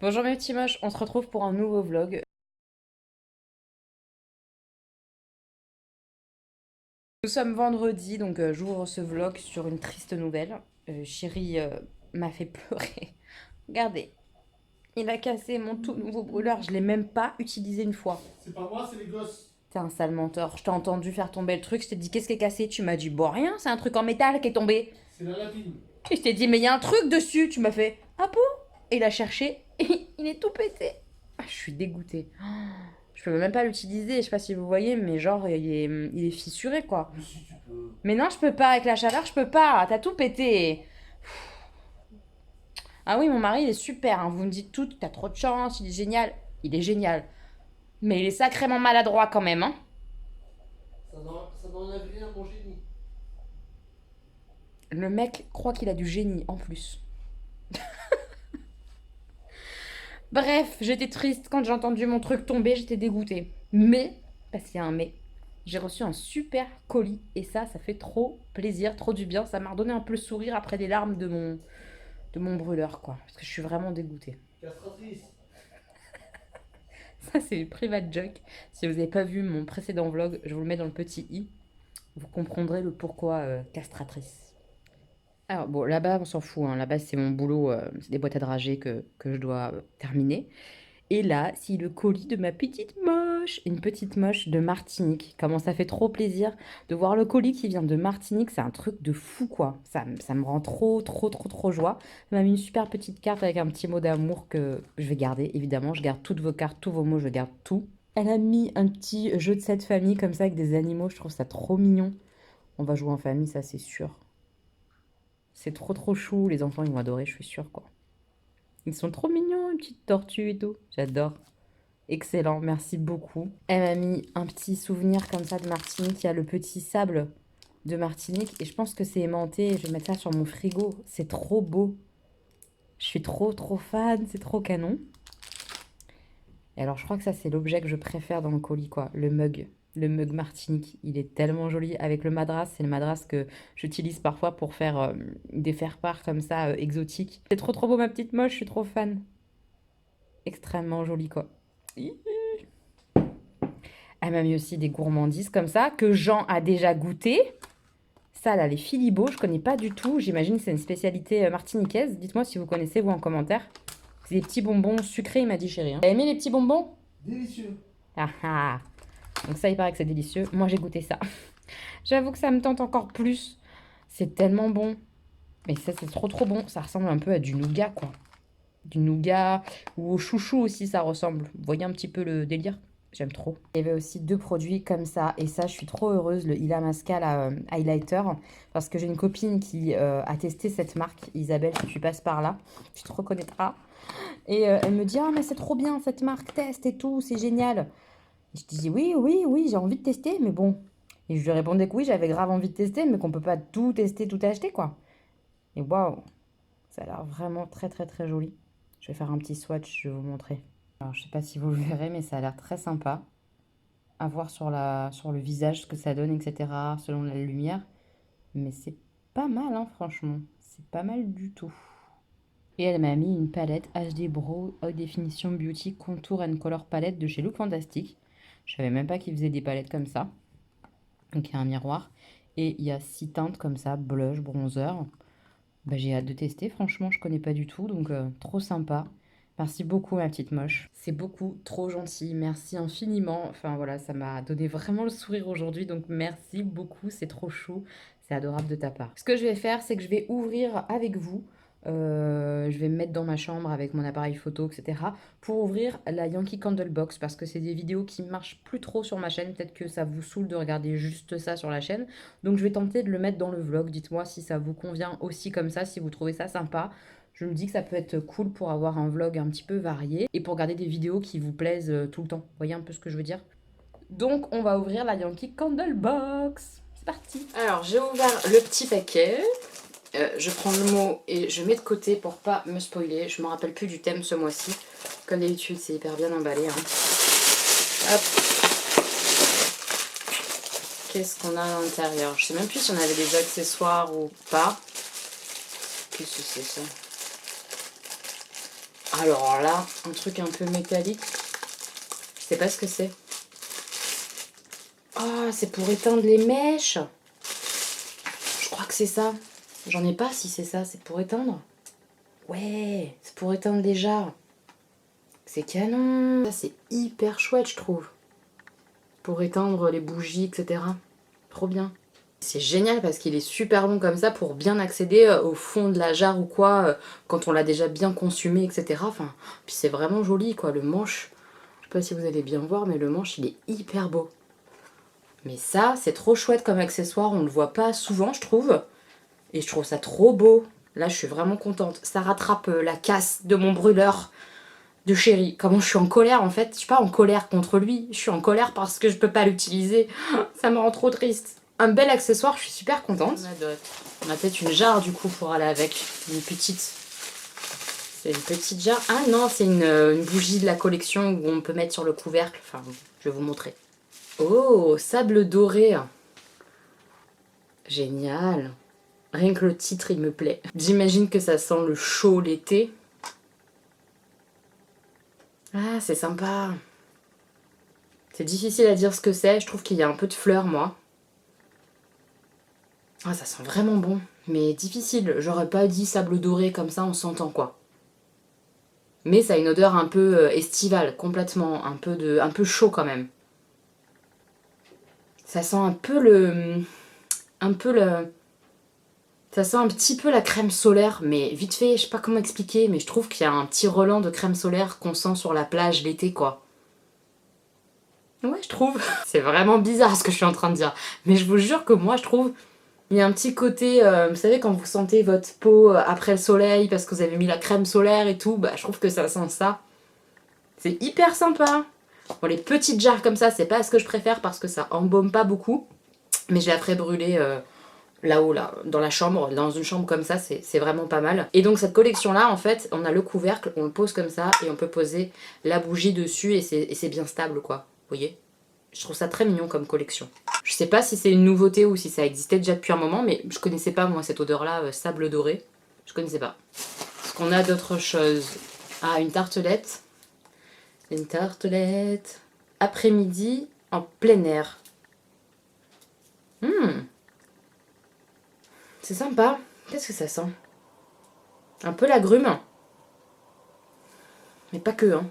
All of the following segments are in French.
Bonjour mes petits moches, on se retrouve pour un nouveau vlog. Nous sommes vendredi, donc j'ouvre ce vlog sur une triste nouvelle. Chéri m'a fait pleurer. Regardez, il a cassé mon tout nouveau brûleur, je l'ai même pas utilisé une fois. C'est pas moi, c'est les gosses. T'es un sale menteur, je t'ai entendu faire tomber le truc, je t'ai dit qu'est-ce qui est cassé, tu m'as dit bon rien, c'est un truc en métal qui est tombé. C'est la lapine. Et je t'ai dit mais il y a un truc dessus, tu m'as fait ah bon? Et il a cherché et il est tout pété. Ah, je suis dégoûtée. Je peux même pas l'utiliser, je sais pas si vous voyez, mais genre il est fissuré quoi. Mais si tu peux. Mais non, je peux pas, avec la chaleur, je peux pas, t'as tout pété. Ah oui, mon mari il est super, hein. Vous me dites tout, t'as trop de chance, il est génial. Il est génial. Mais il est sacrément maladroit quand même, hein. Ça n'enlève rien à mon génie. Le mec croit qu'il a du génie en plus. Bref, j'étais triste quand j'ai entendu mon truc tomber, j'étais dégoûtée. Mais, parce qu'il y a un mais, j'ai reçu un super colis et ça fait trop plaisir, trop du bien. Ça m'a redonné un peu le sourire après les larmes de mon brûleur, quoi. Parce que je suis vraiment dégoûtée. Castratrice. Ça, c'est le private joke. Si vous n'avez pas vu mon précédent vlog, je vous le mets dans le petit i. Vous comprendrez le pourquoi castratrice. Alors, bon, là-bas, on s'en fout, hein. Là-bas, c'est mon boulot. C'est des boîtes à dragées que je dois terminer. Et là, c'est le colis de ma petite moche. Une petite moche de Martinique. Comment ça fait trop plaisir de voir le colis qui vient de Martinique. C'est un truc de fou, quoi. Ça me rend trop, trop, trop, trop joie. Elle m'a mis une super petite carte avec un petit mot d'amour que je vais garder, évidemment. Je garde toutes vos cartes, tous vos mots, je garde tout. Elle a mis un petit jeu de cette famille comme ça avec des animaux. Je trouve ça trop mignon. On va jouer en famille, ça, c'est sûr. C'est trop, trop chou. Les enfants, ils vont adorer, je suis sûre, quoi. Ils sont trop mignons, une petite tortue et tout. J'adore. Excellent, merci beaucoup. Elle m'a mis un petit souvenir comme ça de Martinique. Il y a le petit sable de Martinique et je pense que c'est aimanté. Je vais mettre ça sur mon frigo. C'est trop beau. Je suis trop trop fan, c'est trop canon. Et alors je crois que ça c'est l'objet que je préfère dans le colis quoi, le mug. Le mug Martinique, il est tellement joli avec le madras. C'est le madras que j'utilise parfois pour faire des faire-part comme ça exotiques. C'est trop trop beau ma petite moche, je suis trop fan. Extrêmement joli quoi. Elle m'a mis aussi des gourmandises comme ça, que Jean a déjà goûté. Ça, là, les Philibeaux, je connais pas du tout. J'imagine que c'est une spécialité martiniquaise. Dites-moi si vous connaissez, vous, en commentaire. C'est des petits bonbons sucrés, il m'a dit chéri. Hein. T'as aimé les petits bonbons? Délicieux. Ah ah. Donc ça, il paraît que c'est délicieux. Moi, j'ai goûté ça. J'avoue que ça me tente encore plus. C'est tellement bon. Mais ça, c'est trop trop bon. Ça ressemble un peu à du nougat, quoi. Du nougat ou au chouchou aussi, ça ressemble. Vous voyez un petit peu le délire? J'aime trop. Il y avait aussi deux produits comme ça. Et ça, je suis trop heureuse. Le Ila Mascara Highlighter. Parce que j'ai une copine qui a testé cette marque. Isabelle, si tu passes par là, tu te reconnaîtras. Et elle me dit, ah, mais c'est trop bien cette marque. Teste et tout. C'est génial. Et je disais, oui, oui, oui, j'ai envie de tester. Mais bon. Et je lui répondais que oui, j'avais grave envie de tester. Mais qu'on peut pas tout tester, tout acheter, quoi. Et waouh. Ça a l'air vraiment très, très, très joli. Je vais faire un petit swatch. Je vais vous montrer. Alors, je sais pas si vous le verrez, mais ça a l'air très sympa à voir sur le visage ce que ça donne, etc., selon la lumière. Mais c'est pas mal, hein, franchement. C'est pas mal du tout. Et elle m'a mis une palette HD Brow Haute Définition Beauty Contour and Color Palette de chez Look Fantastic. Je savais même pas qu'ils faisaient des palettes comme ça. Donc il y a un miroir. Et il y a 6 teintes comme ça, blush, bronzer. Bah, j'ai hâte de tester, franchement, je connais pas du tout, donc trop sympa. Merci beaucoup, ma petite moche. C'est beaucoup trop gentil, merci infiniment. Enfin voilà, ça m'a donné vraiment le sourire aujourd'hui, donc merci beaucoup, c'est trop chou, c'est adorable de ta part. Ce que je vais faire, c'est que je vais ouvrir avec vous. Je vais me mettre dans ma chambre avec mon appareil photo, etc. pour ouvrir la Yankee Candle Box parce que c'est des vidéos qui marchent plus trop sur ma chaîne. Peut-être que ça vous saoule de regarder juste ça sur la chaîne. Donc je vais tenter de le mettre dans le vlog. Dites-moi si ça vous convient aussi comme ça, si vous trouvez ça sympa. Je me dis que ça peut être cool pour avoir un vlog un petit peu varié et pour regarder des vidéos qui vous plaisent tout le temps. Vous voyez un peu ce que je veux dire? Donc on va ouvrir la Yankee Candle Box. C'est parti. Alors j'ai ouvert le petit paquet. Je prends le mot et je mets de côté pour pas me spoiler. Je me rappelle plus du thème ce mois-ci. Comme d'habitude, c'est hyper bien emballé. Hein. Hop. Qu'est-ce qu'on a à l'intérieur? Je sais même plus si on avait des accessoires ou pas. Qu'est-ce que c'est ça? Alors là, un truc un peu métallique. Je sais pas ce que c'est. Ah, c'est pour éteindre les mèches. Je crois que c'est ça. J'en ai pas si c'est ça, c'est pour éteindre. Ouais, c'est pour éteindre les jarres. C'est canon. Ça, c'est hyper chouette, je trouve. Pour éteindre les bougies, etc. Trop bien. C'est génial parce qu'il est super bon comme ça pour bien accéder au fond de la jarre ou quoi, quand on l'a déjà bien consumé, etc. Enfin, puis c'est vraiment joli, quoi. Le manche, je sais pas si vous allez bien voir, mais le manche, il est hyper beau. Mais ça, c'est trop chouette comme accessoire. On le voit pas souvent, je trouve. Et je trouve ça trop beau. Là, je suis vraiment contente. Ça rattrape la casse de mon brûleur de chéri. Comment je suis en colère, en fait. Je suis pas en colère contre lui. Je suis en colère parce que je peux pas l'utiliser. Ça me rend trop triste. Un bel accessoire, je suis super contente. On a peut-être une jarre, du coup, pour aller avec. Une petite. C'est une petite jarre. Ah non, c'est une bougie de la collection où on peut mettre sur le couvercle. Enfin, je vais vous montrer. Oh, sable doré. Génial. Rien que le titre, il me plaît. J'imagine que ça sent le chaud l'été. Ah, c'est sympa. C'est difficile à dire ce que c'est. Je trouve qu'il y a un peu de fleurs, moi. Ah, ça sent vraiment bon. Mais difficile. J'aurais pas dit sable doré comme ça, on s'entend, quoi. Mais ça a une odeur un peu estivale, complètement. Un peu chaud, quand même. Ça sent un peu le... Ça sent un petit peu la crème solaire, mais vite fait, je sais pas comment expliquer, mais je trouve qu'il y a un petit relent de crème solaire qu'on sent sur la plage l'été, quoi. Ouais, je trouve. C'est vraiment bizarre ce que je suis en train de dire. Mais je vous jure que moi, je trouve, il y a un petit côté, vous savez, quand vous sentez votre peau après le soleil, parce que vous avez mis la crème solaire et tout, bah je trouve que ça sent ça. C'est hyper sympa. Bon, les petites jarres comme ça, c'est pas ce que je préfère parce que ça embaume pas beaucoup. Mais je la ferai brûler là-haut, là, dans la chambre, dans une chambre comme ça, c'est vraiment pas mal. Et donc cette collection-là, en fait, on a le couvercle, on le pose comme ça, et on peut poser la bougie dessus, et c'est bien stable, quoi. Vous voyez? Je trouve ça très mignon comme collection. Je sais pas si c'est une nouveauté ou si ça existait déjà depuis un moment, mais je connaissais pas, moi, cette odeur-là, sable doré. Je connaissais pas. Est-ce qu'on a d'autres choses? Ah, une tartelette. Une tartelette. Après-midi, en plein air. C'est sympa. Qu'est-ce que ça sent? Un peu l'agrume. Mais pas que, hein.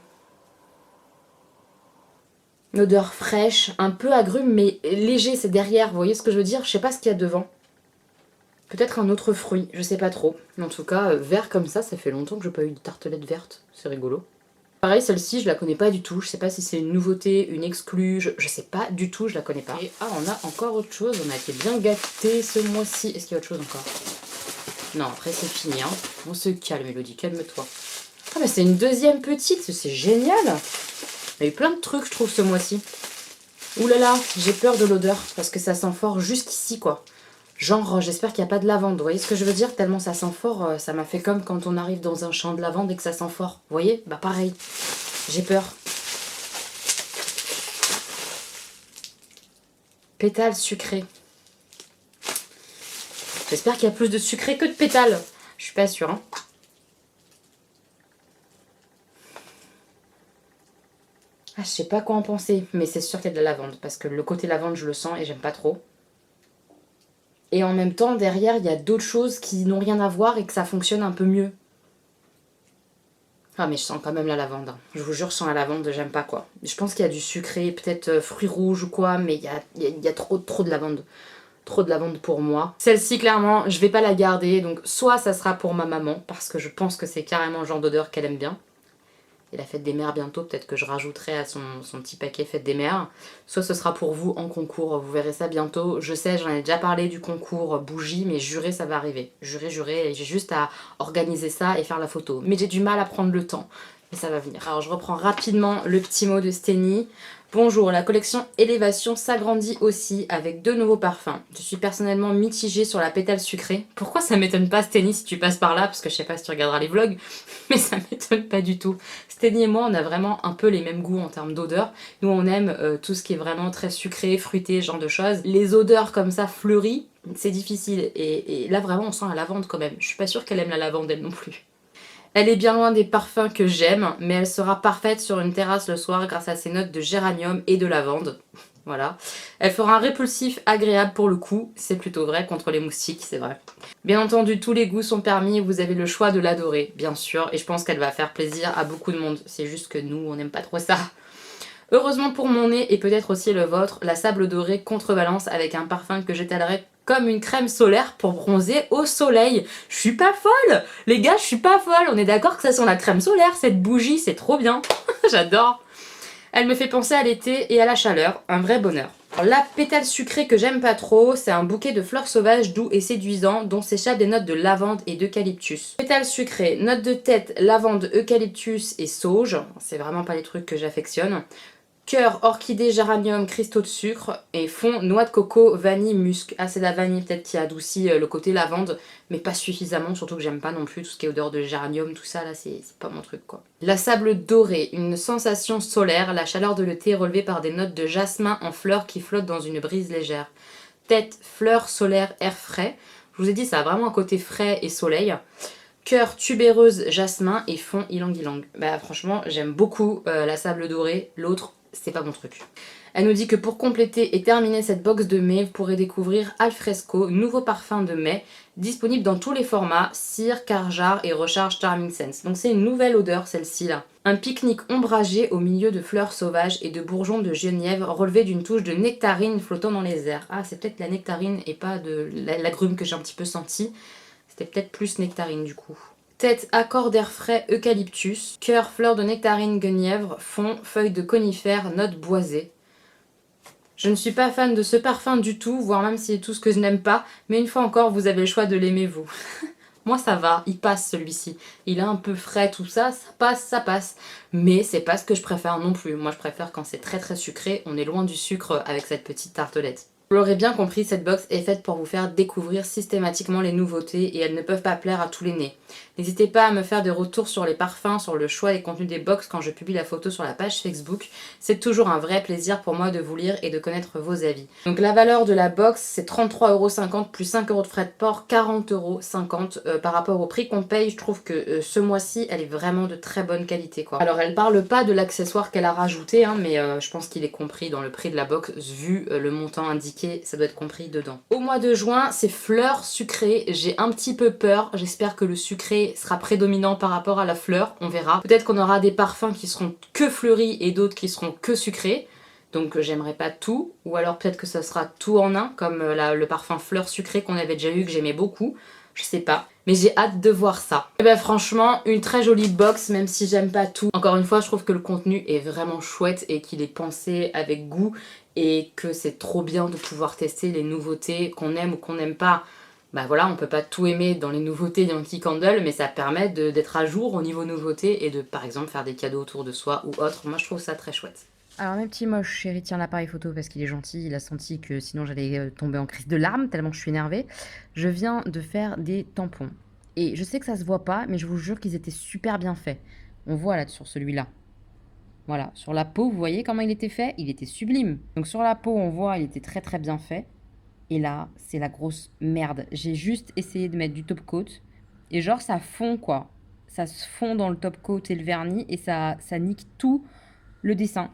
Une odeur fraîche, un peu agrume, mais léger, c'est derrière. Vous voyez ce que je veux dire? Je sais pas ce qu'il y a devant. Peut-être un autre fruit, je sais pas trop. Mais en tout cas, vert comme ça fait longtemps que j'ai pas eu de tartelette verte. C'est rigolo. Pareil, celle-ci, je la connais pas du tout. Je sais pas si c'est une nouveauté, une exclue. Je sais pas du tout, je la connais pas. Et ah, on a encore autre chose. On a été bien gâtés ce mois-ci. Est-ce qu'il y a autre chose encore? Non, après c'est fini, hein. On se calme, Mélodie, calme-toi. Ah, mais c'est une deuxième petite, c'est génial! Il y a eu plein de trucs, je trouve, ce mois-ci. Ouh là là, j'ai peur de l'odeur, parce que ça sent fort jusqu'ici, quoi. Genre, j'espère qu'il n'y a pas de lavande, vous voyez ce que je veux dire? Tellement ça sent fort, ça m'a fait comme quand on arrive dans un champ de lavande et que ça sent fort. Vous voyez? Bah pareil, j'ai peur. Pétales sucrés. J'espère qu'il y a plus de sucré que de pétales. Je suis pas sûre, hein. Ah, je sais pas quoi en penser, mais c'est sûr qu'il y a de la lavande, parce que le côté lavande, je le sens et j'aime pas trop. Et en même temps, derrière, il y a d'autres choses qui n'ont rien à voir et que ça fonctionne un peu mieux. Ah, mais je sens quand même la lavande. Je vous jure, je sens la lavande, j'aime pas, quoi. Je pense qu'il y a du sucré, peut-être fruits rouges ou quoi, mais il y a trop de lavande. Trop de lavande pour moi. Celle-ci, clairement, je vais pas la garder, donc soit ça sera pour ma maman, parce que je pense que c'est carrément le genre d'odeur qu'elle aime bien. Et la fête des mères bientôt, peut-être que je rajouterai à son petit paquet fête des mères. Soit ce sera pour vous en concours, vous verrez ça bientôt. Je sais, j'en ai déjà parlé du concours bougie, mais juré, ça va arriver. Juré, j'ai juste à organiser ça et faire la photo. Mais j'ai du mal à prendre le temps, mais ça va venir. Alors je reprends rapidement le petit mot de Steny. Bonjour, la collection Élévation s'agrandit aussi avec 2 nouveaux parfums. Je suis personnellement mitigée sur la pétale sucrée. Pourquoi ça m'étonne pas, Steny, si tu passes par là? Parce que je sais pas si tu regarderas les vlogs, mais ça m'étonne pas du tout. Steny et moi, on a vraiment un peu les mêmes goûts en termes d'odeur. Nous, on aime tout ce qui est vraiment très sucré, fruité, ce genre de choses. Les odeurs comme ça, fleuries, c'est difficile. Et là, vraiment, on sent la lavande quand même. Je suis pas sûre qu'elle aime la lavande, elle non plus. Elle est bien loin des parfums que j'aime, mais elle sera parfaite sur une terrasse le soir grâce à ses notes de géranium et de lavande. Voilà. Elle fera un répulsif agréable pour le cou, c'est plutôt vrai contre les moustiques, c'est vrai. Bien entendu, tous les goûts sont permis et vous avez le choix de l'adorer, bien sûr, et je pense qu'elle va faire plaisir à beaucoup de monde. C'est juste que nous, on n'aime pas trop ça. Heureusement pour mon nez et peut-être aussi le vôtre, la sable dorée contrebalance avec un parfum que j'étalerai comme une crème solaire pour bronzer au soleil. Je suis pas folle, les gars, je suis pas folle. On est d'accord que ça sent la crème solaire, cette bougie, c'est trop bien. J'adore. Elle me fait penser à l'été et à la chaleur, un vrai bonheur. Alors, la pétale sucrée que j'aime pas trop, c'est un bouquet de fleurs sauvages doux et séduisants dont s'échappent des notes de lavande et d'eucalyptus. Pétale sucrée, notes de tête, lavande, eucalyptus et sauge, c'est vraiment pas les trucs que j'affectionne. Cœur, orchidée, géranium, cristaux de sucre et fond, noix de coco, vanille, musc. Ah, c'est la vanille peut-être qui adoucit le côté lavande, mais pas suffisamment, surtout que j'aime pas non plus tout ce qui est odeur de géranium, tout ça là, c'est pas mon truc quoi. La sable dorée, une sensation solaire, la chaleur de l'été relevée par des notes de jasmin en fleurs qui flottent dans une brise légère. Tête, fleurs, solaire, air frais. Je vous ai dit, ça a vraiment un côté frais et soleil. Cœur, tubéreuse, jasmin et fond ylang-ylang. Bah franchement, j'aime beaucoup la sable dorée, l'autre c'est pas mon truc. Elle nous dit que pour compléter et terminer cette box de mai, vous pourrez découvrir Alfresco, nouveau parfum de mai, disponible dans tous les formats, cire, car-jar et recharge Charming Sense. Donc c'est une nouvelle odeur celle-ci là. Un pique-nique ombragé au milieu de fleurs sauvages et de bourgeons de genièvre relevé d'une touche de nectarine flottant dans les airs. Ah, c'est peut-être la nectarine et pas de l'agrume que j'ai un petit peu senti. C'était peut-être plus nectarine du coup. Tête, accord d'air frais, eucalyptus. Cœur, fleur de nectarine, guenièvre. Fond, feuilles de conifère, notes boisées. Je ne suis pas fan de ce parfum du tout, voire même si c'est tout ce que je n'aime pas. Mais une fois encore, vous avez le choix de l'aimer vous. Moi ça va, il passe celui-ci. Il est un peu frais, tout ça, ça passe, ça passe. Mais c'est pas ce que je préfère non plus. Moi je préfère quand c'est très très sucré, on est loin du sucre avec cette petite tartelette. Vous l'aurez bien compris, cette box est faite pour vous faire découvrir systématiquement les nouveautés et elles ne peuvent pas plaire à tous les nez. N'hésitez pas à me faire des retours sur les parfums, sur le choix et contenu des box quand je publie la photo sur la page Facebook. C'est toujours un vrai plaisir pour moi de vous lire et de connaître vos avis. Donc la valeur de la box, c'est 33,50€ plus 5€ de frais de port, 40,50€ par rapport au prix qu'on paye. Je trouve que ce mois-ci, elle est vraiment de très bonne qualité quoi. Alors elle parle pas de l'accessoire qu'elle a rajouté, hein, mais je pense qu'il est compris dans le prix de la box vu le montant indiqué, ça doit être compris dedans. Au mois de juin, c'est fleurs sucrées. J'ai un petit peu peur, j'espère que le sucré sera prédominant par rapport à la fleur, on verra. Peut-être qu'on aura des parfums qui seront que fleuris et d'autres qui seront que sucrés. Donc j'aimerais pas tout, ou alors peut-être que ça sera tout en un, comme le parfum fleur sucrée qu'on avait déjà eu, que j'aimais beaucoup. Je sais pas, mais j'ai hâte de voir ça. Et ben franchement, une très jolie box, même si j'aime pas tout. Encore une fois, je trouve que le contenu est vraiment chouette et qu'il est pensé avec goût et que c'est trop bien de pouvoir tester les nouveautés qu'on aime ou qu'on n'aime pas. Bah voilà, on peut pas tout aimer dans les nouveautés Yankee Candle, mais ça permet d'être à jour au niveau nouveautés et de par exemple faire des cadeaux autour de soi ou autre. Moi je trouve ça très chouette. Alors mes petits moches, chérie, tiens l'appareil photo parce qu'il est gentil, il a senti que sinon j'allais tomber en crise de larmes tellement je suis énervée. Je viens de faire des tampons. Et je sais que ça se voit pas, mais je vous jure qu'ils étaient super bien faits. On voit là sur celui-là. Voilà, sur la peau, vous voyez comment il était fait? Il était sublime. Donc sur la peau, on voit, il était très très bien fait. Et là, c'est la grosse merde. J'ai juste essayé de mettre du top coat. Et genre, ça fond quoi. Ça se fond dans le top coat et le vernis. Et ça nique tout le dessin.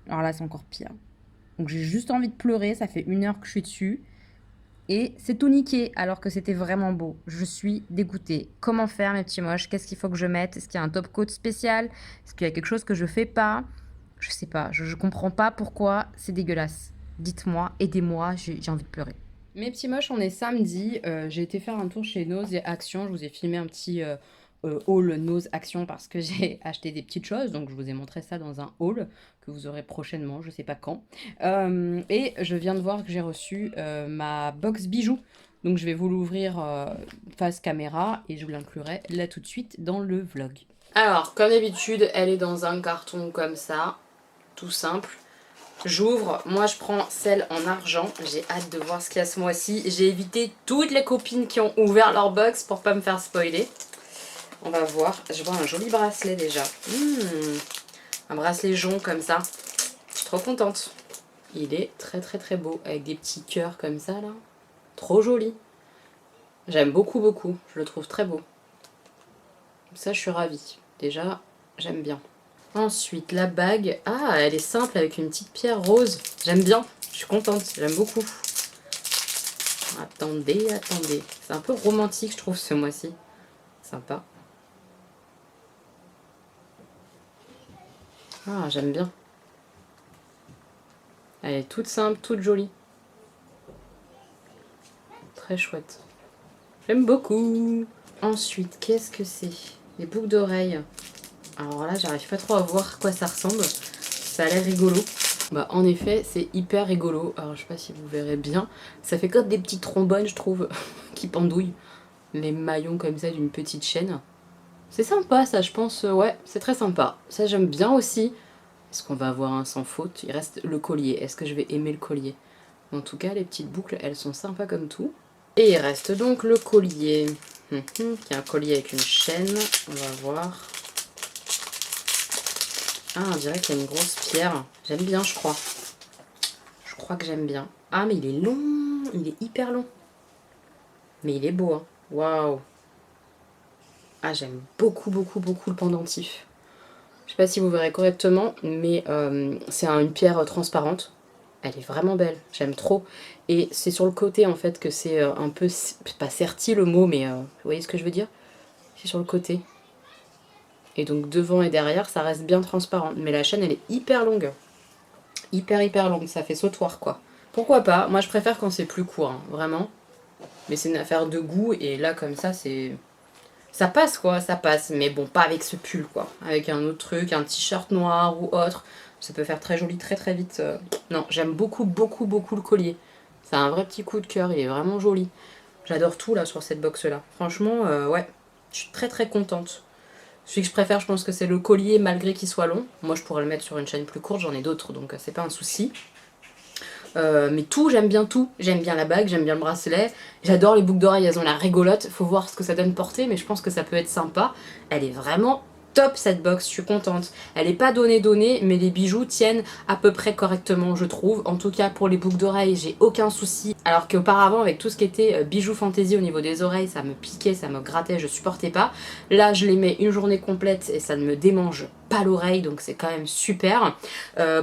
Alors là, c'est encore pire. Donc j'ai juste envie de pleurer. Ça fait 1 heure que je suis dessus. Et c'est tout niqué alors que c'était vraiment beau. Je suis dégoûtée. Comment faire mes petits moches? Qu'est-ce qu'il faut que je mette? Est-ce qu'il y a un top coat spécial? Est-ce qu'il y a quelque chose que je fais pas? Je sais pas. Je comprends pas pourquoi c'est dégueulasse. Dites-moi, aidez-moi, j'ai envie de pleurer. Mes petits moches, on est samedi. J'ai été faire un tour chez Nose et Action. Je vous ai filmé un petit haul Nose Action parce que j'ai acheté des petites choses. Donc je vous ai montré ça dans un haul que vous aurez prochainement, je sais pas quand. Et je viens de voir que j'ai reçu ma box bijoux. Donc je vais vous l'ouvrir face caméra et je vous l'inclurai là tout de suite dans le vlog. Alors, comme d'habitude, elle est dans un carton comme ça, tout simple. J'ouvre, moi je prends celle en argent, j'ai hâte de voir ce qu'il y a ce mois-ci. J'ai évité toutes les copines qui ont ouvert leur box pour pas me faire spoiler. On va voir, je vois un joli bracelet déjà. Un bracelet jaune comme ça, je suis trop contente. Il est très très très beau, avec des petits cœurs comme ça là. Trop joli. J'aime beaucoup beaucoup, je le trouve très beau. Ça, je suis ravie. Déjà, j'aime bien. Ensuite, la bague. Ah, elle est simple avec une petite pierre rose. J'aime bien. Je suis contente. J'aime beaucoup. Attendez, attendez. C'est un peu romantique, je trouve, ce mois-ci. Sympa. Ah, j'aime bien. Elle est toute simple, toute jolie. Très chouette. J'aime beaucoup. Ensuite, qu'est-ce que c'est? Des boucles d'oreilles. Alors là, j'arrive pas trop à voir à quoi ça ressemble. Ça a l'air rigolo. Bah en effet, c'est hyper rigolo. Alors je sais pas si vous verrez bien. Ça fait comme des petits trombones, je trouve, qui pendouillent. Les maillons comme ça d'une petite chaîne. C'est sympa ça, je pense. Ouais, c'est très sympa. Ça, j'aime bien aussi. Est-ce qu'on va avoir un sans faute? Il reste le collier. Est-ce que je vais aimer le collier? En tout cas, les petites boucles, elles sont sympas comme tout. Et il reste donc le collier. Qui est un collier avec une chaîne. On va voir. Ah, on dirait qu'il y a une grosse pierre. J'aime bien, je crois. Je crois que j'aime bien. Ah, mais il est long. Il est hyper long. Mais il est beau, hein. Waouh. Ah, j'aime beaucoup, beaucoup, beaucoup le pendentif. Je sais pas si vous verrez correctement, mais c'est une pierre transparente. Elle est vraiment belle. J'aime trop. Et c'est sur le côté, en fait, que c'est un peu... pas serti le mot, mais vous voyez ce que je veux dire? C'est sur le côté. Et donc devant et derrière, ça reste bien transparent. Mais la chaîne, elle est hyper longue. Hyper longue. Ça fait sautoir, quoi. Pourquoi pas? Moi, je préfère quand c'est plus court, hein, vraiment. Mais c'est une affaire de goût. Et là, comme ça, c'est... ça passe, quoi. Ça passe. Mais bon, pas avec ce pull, quoi. Avec un autre truc, un t-shirt noir ou autre. Ça peut faire très joli très vite. Non, j'aime beaucoup, beaucoup, beaucoup le collier. C'est un vrai petit coup de cœur. Il est vraiment joli. J'adore tout, là, sur cette box-là. Franchement, ouais. Je suis très contente. Celui que je préfère, je pense que c'est le collier, malgré qu'il soit long. Moi, je pourrais le mettre sur une chaîne plus courte, j'en ai d'autres, donc c'est pas un souci. Mais tout, j'aime bien tout. J'aime bien la bague, j'aime bien le bracelet. J'adore les boucles d'oreilles, elles ont l'air rigolotes. Faut voir ce que ça donne porter, mais je pense que ça peut être sympa. Elle est vraiment top, cette box, je suis contente. Elle est pas donnée, mais les bijoux tiennent à peu près correctement, je trouve. En tout cas, pour les boucles d'oreilles, j'ai aucun souci. Alors qu'auparavant, avec tout ce qui était bijoux fantaisie au niveau des oreilles, ça me piquait, ça me grattait, je supportais pas. Là, je les mets une journée complète et ça ne me démange pas l'oreille, donc c'est quand même super.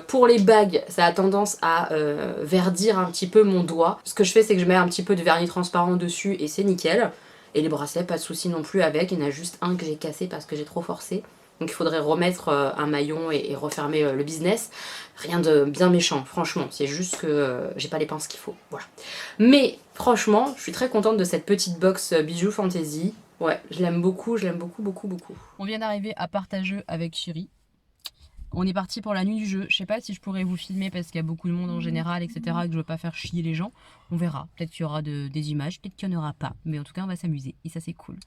Pour les bagues, ça a tendance à verdir un petit peu mon doigt. Ce que je fais, c'est que je mets un petit peu de vernis transparent dessus et c'est nickel. Et les bracelets, pas de souci non plus avec. Il y en a juste un que j'ai cassé parce que j'ai trop forcé. Donc il faudrait remettre un maillon et refermer le business. Rien de bien méchant, franchement. C'est juste que j'ai pas les pinces qu'il faut. Voilà. Mais franchement, je suis très contente de cette petite box bijoux fantasy. Ouais, je l'aime beaucoup, beaucoup. On vient d'arriver à Partageux avec Chéri. On est parti pour la nuit du jeu. Je sais pas si je pourrais vous filmer parce qu'il y a beaucoup de monde en général, etc. Et que je veux pas faire chier les gens. On verra. Peut-être qu'il y aura des images, peut-être qu'il n'y en aura pas. Mais en tout cas, on va s'amuser. Et ça, c'est cool.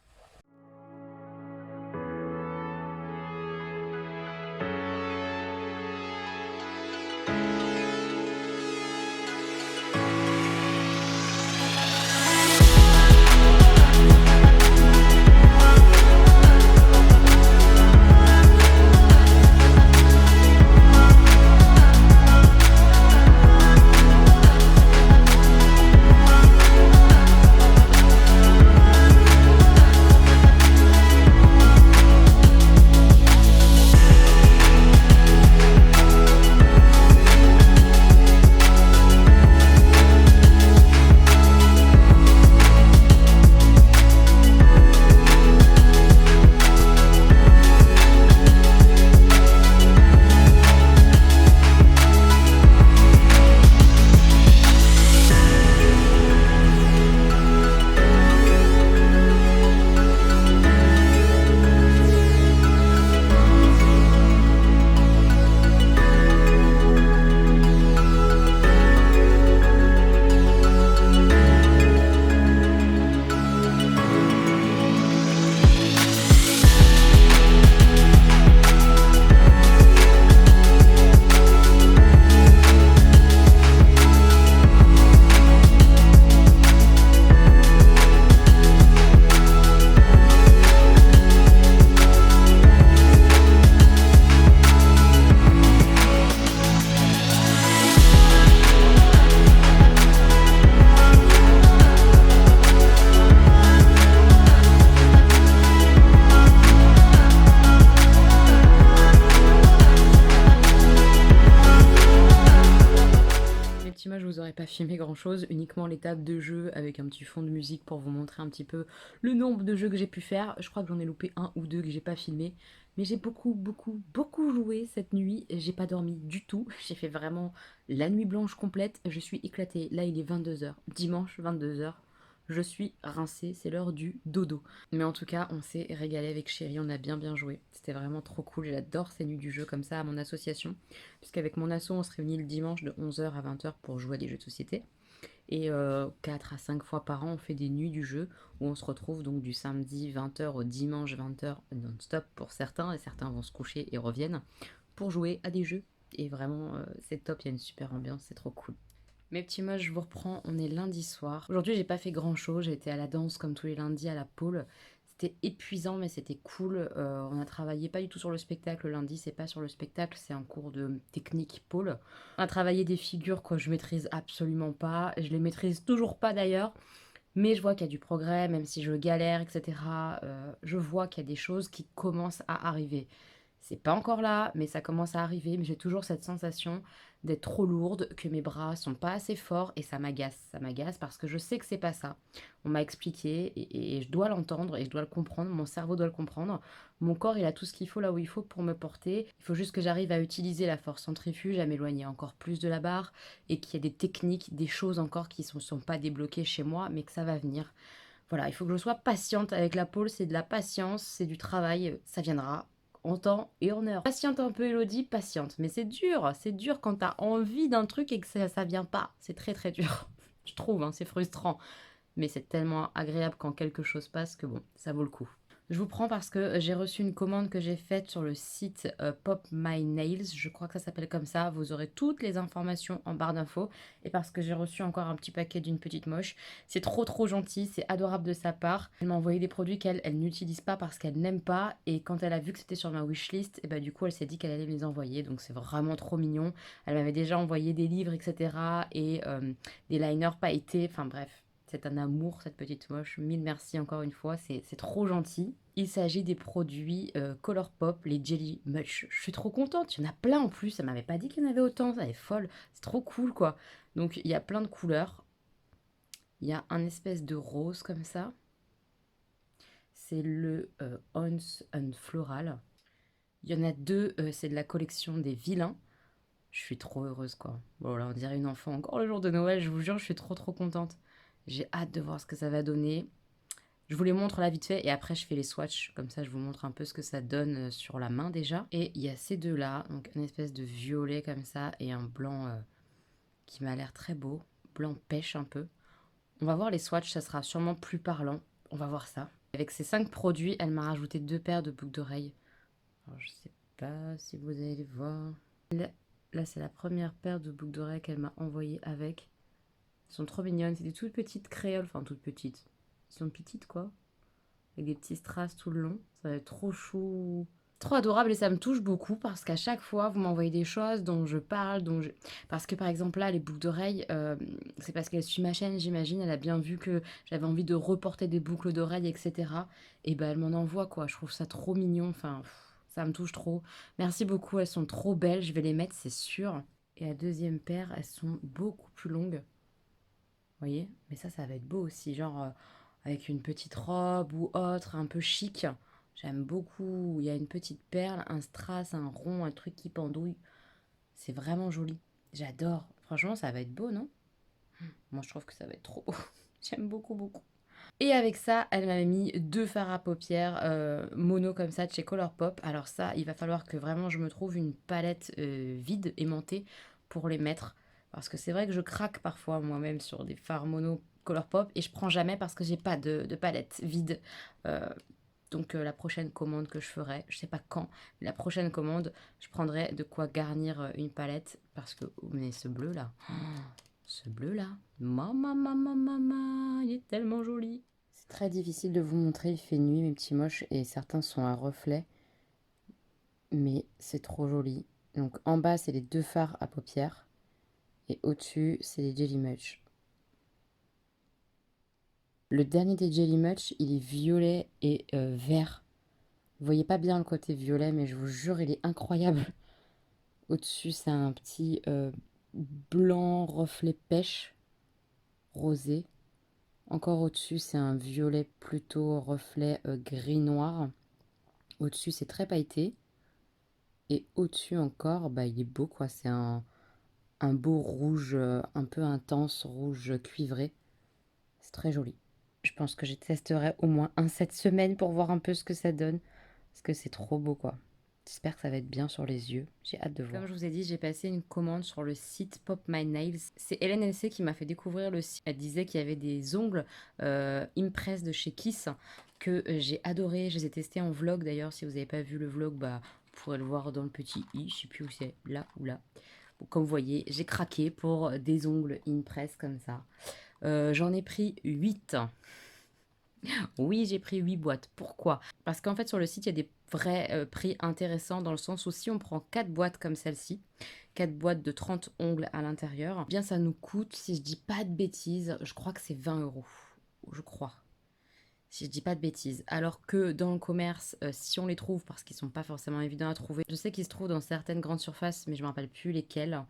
pas filmé grand chose, uniquement les tables de jeu avec un petit fond de musique pour vous montrer un petit peu le nombre de jeux que j'ai pu faire. Je crois que j'en ai loupé un ou deux que j'ai pas filmé, mais j'ai beaucoup joué cette nuit. J'ai pas dormi du tout. J'ai fait vraiment la nuit blanche complète. Je suis éclatée. Là, il est 22 h, dimanche 22 h. Je suis rincée, c'est l'heure du dodo. Mais en tout cas, on s'est régalé avec chérie, on a bien joué. C'était vraiment trop cool, j'adore ces nuits du jeu comme ça à mon association. Puisqu'avec mon asso, on se réunit le dimanche de 11 h à 20 h pour jouer à des jeux de société. Et 4 à 5 fois par an, on fait des nuits du jeu où on se retrouve donc du samedi 20 h au dimanche 20 h non-stop pour certains. Et certains vont se coucher et reviennent pour jouer à des jeux. Et vraiment, c'est top, il y a une super ambiance, c'est trop cool. Mes petits moches, je vous reprends, on est lundi soir. Aujourd'hui, j'ai pas fait grand chose, j'ai été à la danse comme tous les lundis à la pôle. C'était épuisant, mais c'était cool. On a travaillé pas du tout sur le spectacle. Le lundi, c'est pas sur le spectacle, c'est un cours de technique pôle. On a travaillé des figures que je maîtrise absolument pas. Je les maîtrise toujours pas d'ailleurs. Mais je vois qu'il y a du progrès, même si je galère, etc. Je vois qu'il y a des choses qui commencent à arriver. C'est pas encore là, mais ça commence à arriver. Mais j'ai toujours cette sensation d'être trop lourde, que mes bras sont pas assez forts et ça m'agace. Ça m'agace parce que je sais que c'est pas ça. On m'a expliqué et je dois l'entendre et je dois le comprendre. Mon cerveau doit le comprendre. Mon corps, il a tout ce qu'il faut là où il faut pour me porter. Il faut juste que j'arrive à utiliser la force centrifuge, à m'éloigner encore plus de la barre et qu'il y ait des techniques, des choses encore qui ne sont pas débloquées chez moi, mais que ça va venir. Voilà, il faut que je sois patiente avec la pôle, c'est de la patience, c'est du travail, ça viendra en temps et en heure. Patiente un peu, Elodie, patiente. Mais c'est dur quand t'as envie d'un truc et que ça vient pas. C'est très dur. Je trouve, hein, c'est frustrant. Mais c'est tellement agréable quand quelque chose passe que bon, ça vaut le coup. Je vous prends parce que j'ai reçu une commande que j'ai faite sur le site Pop My Nails, je crois que ça s'appelle comme ça, vous aurez toutes les informations en barre d'infos, et parce que j'ai reçu encore un petit paquet d'une petite moche, c'est trop gentil, c'est adorable de sa part. Elle m'a envoyé des produits elle n'utilise pas parce qu'elle n'aime pas, et quand elle a vu que c'était sur ma wishlist, et bah du coup elle s'est dit qu'elle allait me les envoyer, donc c'est vraiment trop mignon. Elle m'avait déjà envoyé des livres, etc., et des liners pailletés, enfin bref. C'est un amour, cette petite moche. Mille merci encore une fois, c'est trop gentil. Il s'agit des produits Colourpop, les Jelly Much. Je suis trop contente, il y en a plein en plus. Elle m'avait pas dit qu'il y en avait autant, ça est folle. C'est trop cool quoi. Donc il y a plein de couleurs. Il y a un espèce de rose comme ça. C'est le Ons and Floral. Il y en a deux, c'est de la collection des vilains. Je suis trop heureuse quoi. Bon là on dirait une enfant. Encore le jour de Noël, je vous jure, je suis trop contente. J'ai hâte de voir ce que ça va donner. Je vous les montre là vite fait et après je fais les swatchs. Comme ça je vous montre un peu ce que ça donne sur la main déjà. Et il y a ces deux là, donc une espèce de violet comme ça et un blanc qui m'a l'air très beau. Blanc pêche un peu. On va voir les swatchs, ça sera sûrement plus parlant. On va voir ça. Avec ces 5 produits, elle m'a rajouté 2 paires de boucles d'oreilles. Alors je sais pas si vous allez les voir. Là c'est la première paire de boucles d'oreilles qu'elle m'a envoyée avec. Elles sont trop mignonnes, c'est des toutes petites créoles, enfin toutes petites. Elles sont petites quoi, avec des petits strass tout le long. Ça va être trop chou. Trop adorable et ça me touche beaucoup parce qu'à chaque fois vous m'envoyez des choses dont je parle, parce que par exemple là les boucles d'oreilles, c'est parce qu'elle suit ma chaîne j'imagine, elle a bien vu que j'avais envie de reporter des boucles d'oreilles etc. Et ben elle m'en envoie quoi, je trouve ça trop mignon, enfin ça me touche trop. Merci beaucoup, elles sont trop belles, je vais les mettre c'est sûr. Et la deuxième paire, elles sont beaucoup plus longues. Vous voyez, mais ça va être beau aussi, genre avec une petite robe ou autre, un peu chic. J'aime beaucoup. Il y a une petite perle, un strass, un rond, un truc qui pendouille. C'est vraiment joli. J'adore. Franchement, ça va être beau, non? Moi, je trouve que ça va être trop beau. J'aime beaucoup. Et avec ça, elle m'avait mis 2 fards à paupières mono comme ça de chez Colourpop. Alors ça, il va falloir que vraiment je me trouve une palette vide, aimantée, pour les mettre. Parce que c'est vrai que je craque parfois moi-même sur des fards mono Colourpop et je prends jamais parce que j'ai pas de palette vide. Euh, donc la prochaine commande que je ferai, je sais pas quand, mais la prochaine commande, je prendrai de quoi garnir une palette. Parce que, oh, mais ce bleu là, ce bleu là, maman, il est tellement joli. C'est très difficile de vous montrer, il fait nuit mes petits moches et certains sont à reflet. Mais c'est trop joli. Donc en bas c'est les 2 fards à paupières et au-dessus c'est les Jelly Much. Le dernier des Jelly Much il est violet et vert. Vous voyez pas bien le côté violet mais je vous jure il est incroyable. Au-dessus c'est un petit blanc reflet pêche, rosé. Encore au-dessus, c'est un violet plutôt reflet gris-noir. Au-dessus, c'est très pailleté. Et au-dessus encore, bah, il est beau, quoi. C'est un beau rouge, un peu intense, rouge cuivré. C'est très joli. Je pense que je testerai au moins cette semaine pour voir un peu ce que ça donne. Parce que c'est trop beau, quoi. J'espère que ça va être bien sur les yeux. J'ai hâte de voir. Comme je vous ai dit, j'ai passé une commande sur le site Pop My Nails. C'est Hélène LC qui m'a fait découvrir le site. Elle disait qu'il y avait des ongles Impress de chez Kiss que j'ai adoré. Je les ai testés en vlog d'ailleurs. Si vous n'avez pas vu le vlog, bah, vous pourrez le voir dans le petit i. Je sais plus où c'est, là ou là. Bon, comme vous voyez, j'ai craqué pour des ongles Impress comme ça. J'en ai pris 8. Oui, j'ai pris 8 boîtes. Pourquoi? Parce qu'en fait, sur le site, il y a des vrais prix intéressants dans le sens où si on prend 4 boîtes comme celle-ci, 4 boîtes de 30 ongles à l'intérieur, eh bien ça nous coûte, si je dis pas de bêtises, je crois que c'est 20 euros. Je crois. Si je dis pas de bêtises. Alors que dans le commerce, si on les trouve, parce qu'ils sont pas forcément évidents à trouver, je sais qu'ils se trouvent dans certaines grandes surfaces, mais je me rappelle plus lesquelles.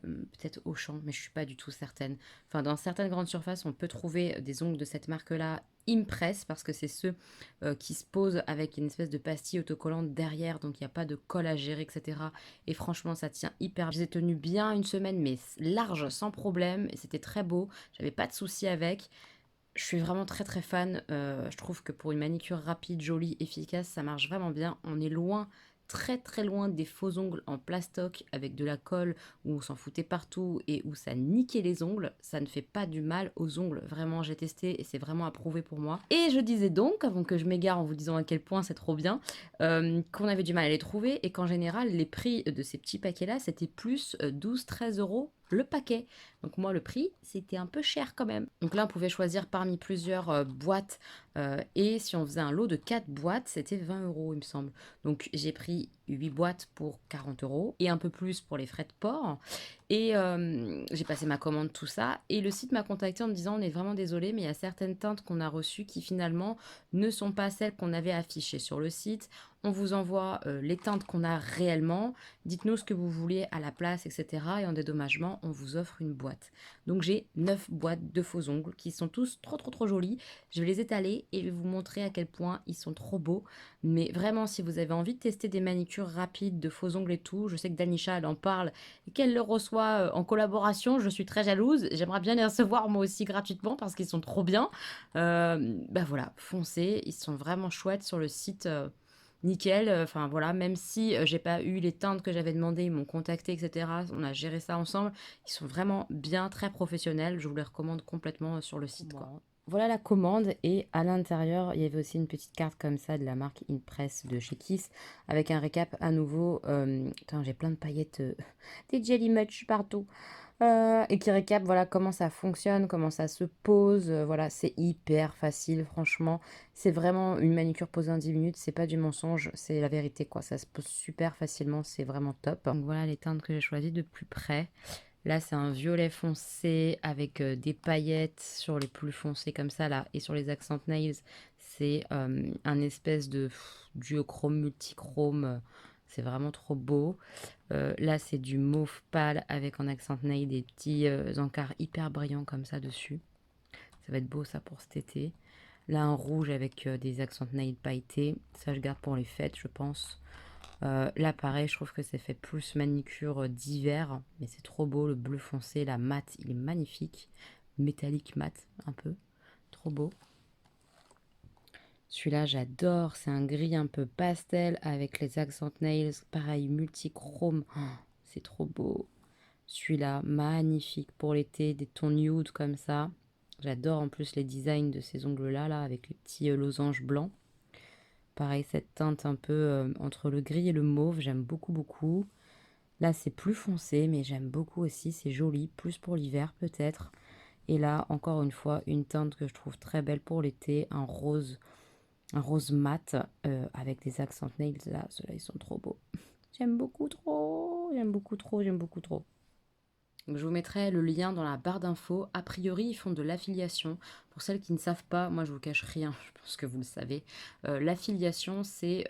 Peut-être Auchan, mais je suis pas du tout certaine. Enfin, dans certaines grandes surfaces, on peut trouver des ongles de cette marque-là Impress, parce que c'est ceux qui se posent avec une espèce de pastille autocollante derrière, donc il n'y a pas de colle à gérer, etc. Et franchement, ça tient hyper. Je les ai tenus bien une semaine, mais large, sans problème, et c'était très beau. J'avais pas de soucis avec. Je suis vraiment très très fan. Je trouve que pour une manicure rapide, jolie, efficace, ça marche vraiment bien. On est loin, très très loin des faux ongles en plastoc avec de la colle où on s'en foutait partout et où ça niquait les ongles. Ça ne fait pas du mal aux ongles. Vraiment, j'ai testé et c'est vraiment approuvé pour moi. Et je disais donc, avant que je m'égare en vous disant à quel point c'est trop bien, qu'on avait du mal à les trouver et qu'en général, les prix de ces petits paquets-là, c'était plus 12-13 euros le paquet. Donc moi, le prix, c'était un peu cher quand même. Donc là, on pouvait choisir parmi plusieurs boîtes. Et si on faisait un lot de 4 boîtes, c'était 20 euros, il me semble. Donc j'ai pris 8 boîtes pour 40 euros et un peu plus pour les frais de port. Et j'ai passé ma commande, tout ça. Et le site m'a contacté en me disant, on est vraiment désolé, mais il y a certaines teintes qu'on a reçues qui finalement ne sont pas celles qu'on avait affichées sur le site. On vous envoie les teintes qu'on a réellement. Dites-nous ce que vous voulez à la place, etc. Et en dédommagement, on vous offre une boîte. Donc j'ai 9 boîtes de faux ongles qui sont tous trop trop trop jolis. Je vais les étaler et je vais vous montrer à quel point ils sont trop beaux. Mais vraiment, si vous avez envie de tester des manicures rapides, de faux ongles et tout, je sais que Danisha, elle en parle et qu'elle le reçoit en collaboration. Je suis très jalouse. J'aimerais bien les recevoir moi aussi gratuitement parce qu'ils sont trop bien. Bah voilà, foncez. Ils sont vraiment chouettes sur le site. Nickel, enfin voilà, même si j'ai pas eu les teintes que j'avais demandé, ils m'ont contacté, etc. On a géré ça ensemble. Ils sont vraiment bien, très professionnels. Je vous les recommande complètement sur le site, quoi. Voilà la commande et à l'intérieur, il y avait aussi une petite carte comme ça de la marque Impress de chez Kiss avec un récap à nouveau. Putain, j'ai plein de paillettes, des Jelly Much partout. Et qui récap, voilà, comment ça fonctionne, comment ça se pose. Voilà, c'est hyper facile, franchement. C'est vraiment une manicure posée en 10 minutes, c'est pas du mensonge, c'est la vérité, quoi. Ça se pose super facilement, c'est vraiment top. Donc voilà les teintes que j'ai choisies de plus près. Là, c'est un violet foncé avec des paillettes sur les plus foncés comme ça, là. Et sur les accent nails, c'est un espèce de duochrome, multichrome. C'est vraiment trop beau. Là, c'est du mauve pâle avec en accent nail des petits encarts hyper brillants comme ça dessus. Ça va être beau ça pour cet été. Là, un rouge avec des accent nail pailletés. Ça, je garde pour les fêtes, je pense. Là, pareil, je trouve que c'est fait plus manicure d'hiver. Mais c'est trop beau. Le bleu foncé, la mat, il est magnifique. Métallique mat, un peu. Trop beau. Celui-là, j'adore. C'est un gris un peu pastel avec les accent nails. Pareil, multichrome. Oh, c'est trop beau. Celui-là, magnifique pour l'été. Des tons nude comme ça. J'adore en plus les designs de ces ongles-là, là, avec les petits losanges blancs. Pareil, cette teinte un peu entre le gris et le mauve, j'aime beaucoup, beaucoup. Là, c'est plus foncé, mais j'aime beaucoup aussi. C'est joli, plus pour l'hiver peut-être. Et là, encore une fois, une teinte que je trouve très belle pour l'été, un rose mat avec des accents nails. Là, ceux-là, ils sont trop beaux. J'aime beaucoup trop, j'aime beaucoup trop, j'aime beaucoup trop. Donc, je vous mettrai le lien dans la barre d'infos. A priori, ils font de l'affiliation. Pour celles qui ne savent pas, moi je vous cache rien, je pense que vous le savez. L'affiliation, c'est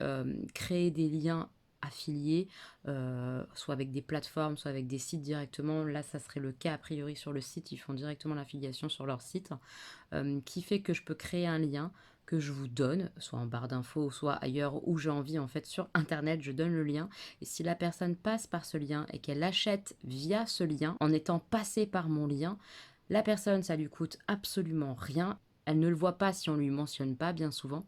créer des liens affiliés, soit avec des plateformes, soit avec des sites directement. Là, ça serait le cas a priori sur le site, ils font directement l'affiliation sur leur site, qui fait que je peux créer un lien que je vous donne, soit en barre d'infos, soit ailleurs où j'ai envie, en fait, sur Internet, je donne le lien. Et si la personne passe par ce lien et qu'elle achète via ce lien, en étant passée par mon lien, la personne, ça lui coûte absolument rien. Elle ne le voit pas si on lui mentionne pas, bien souvent.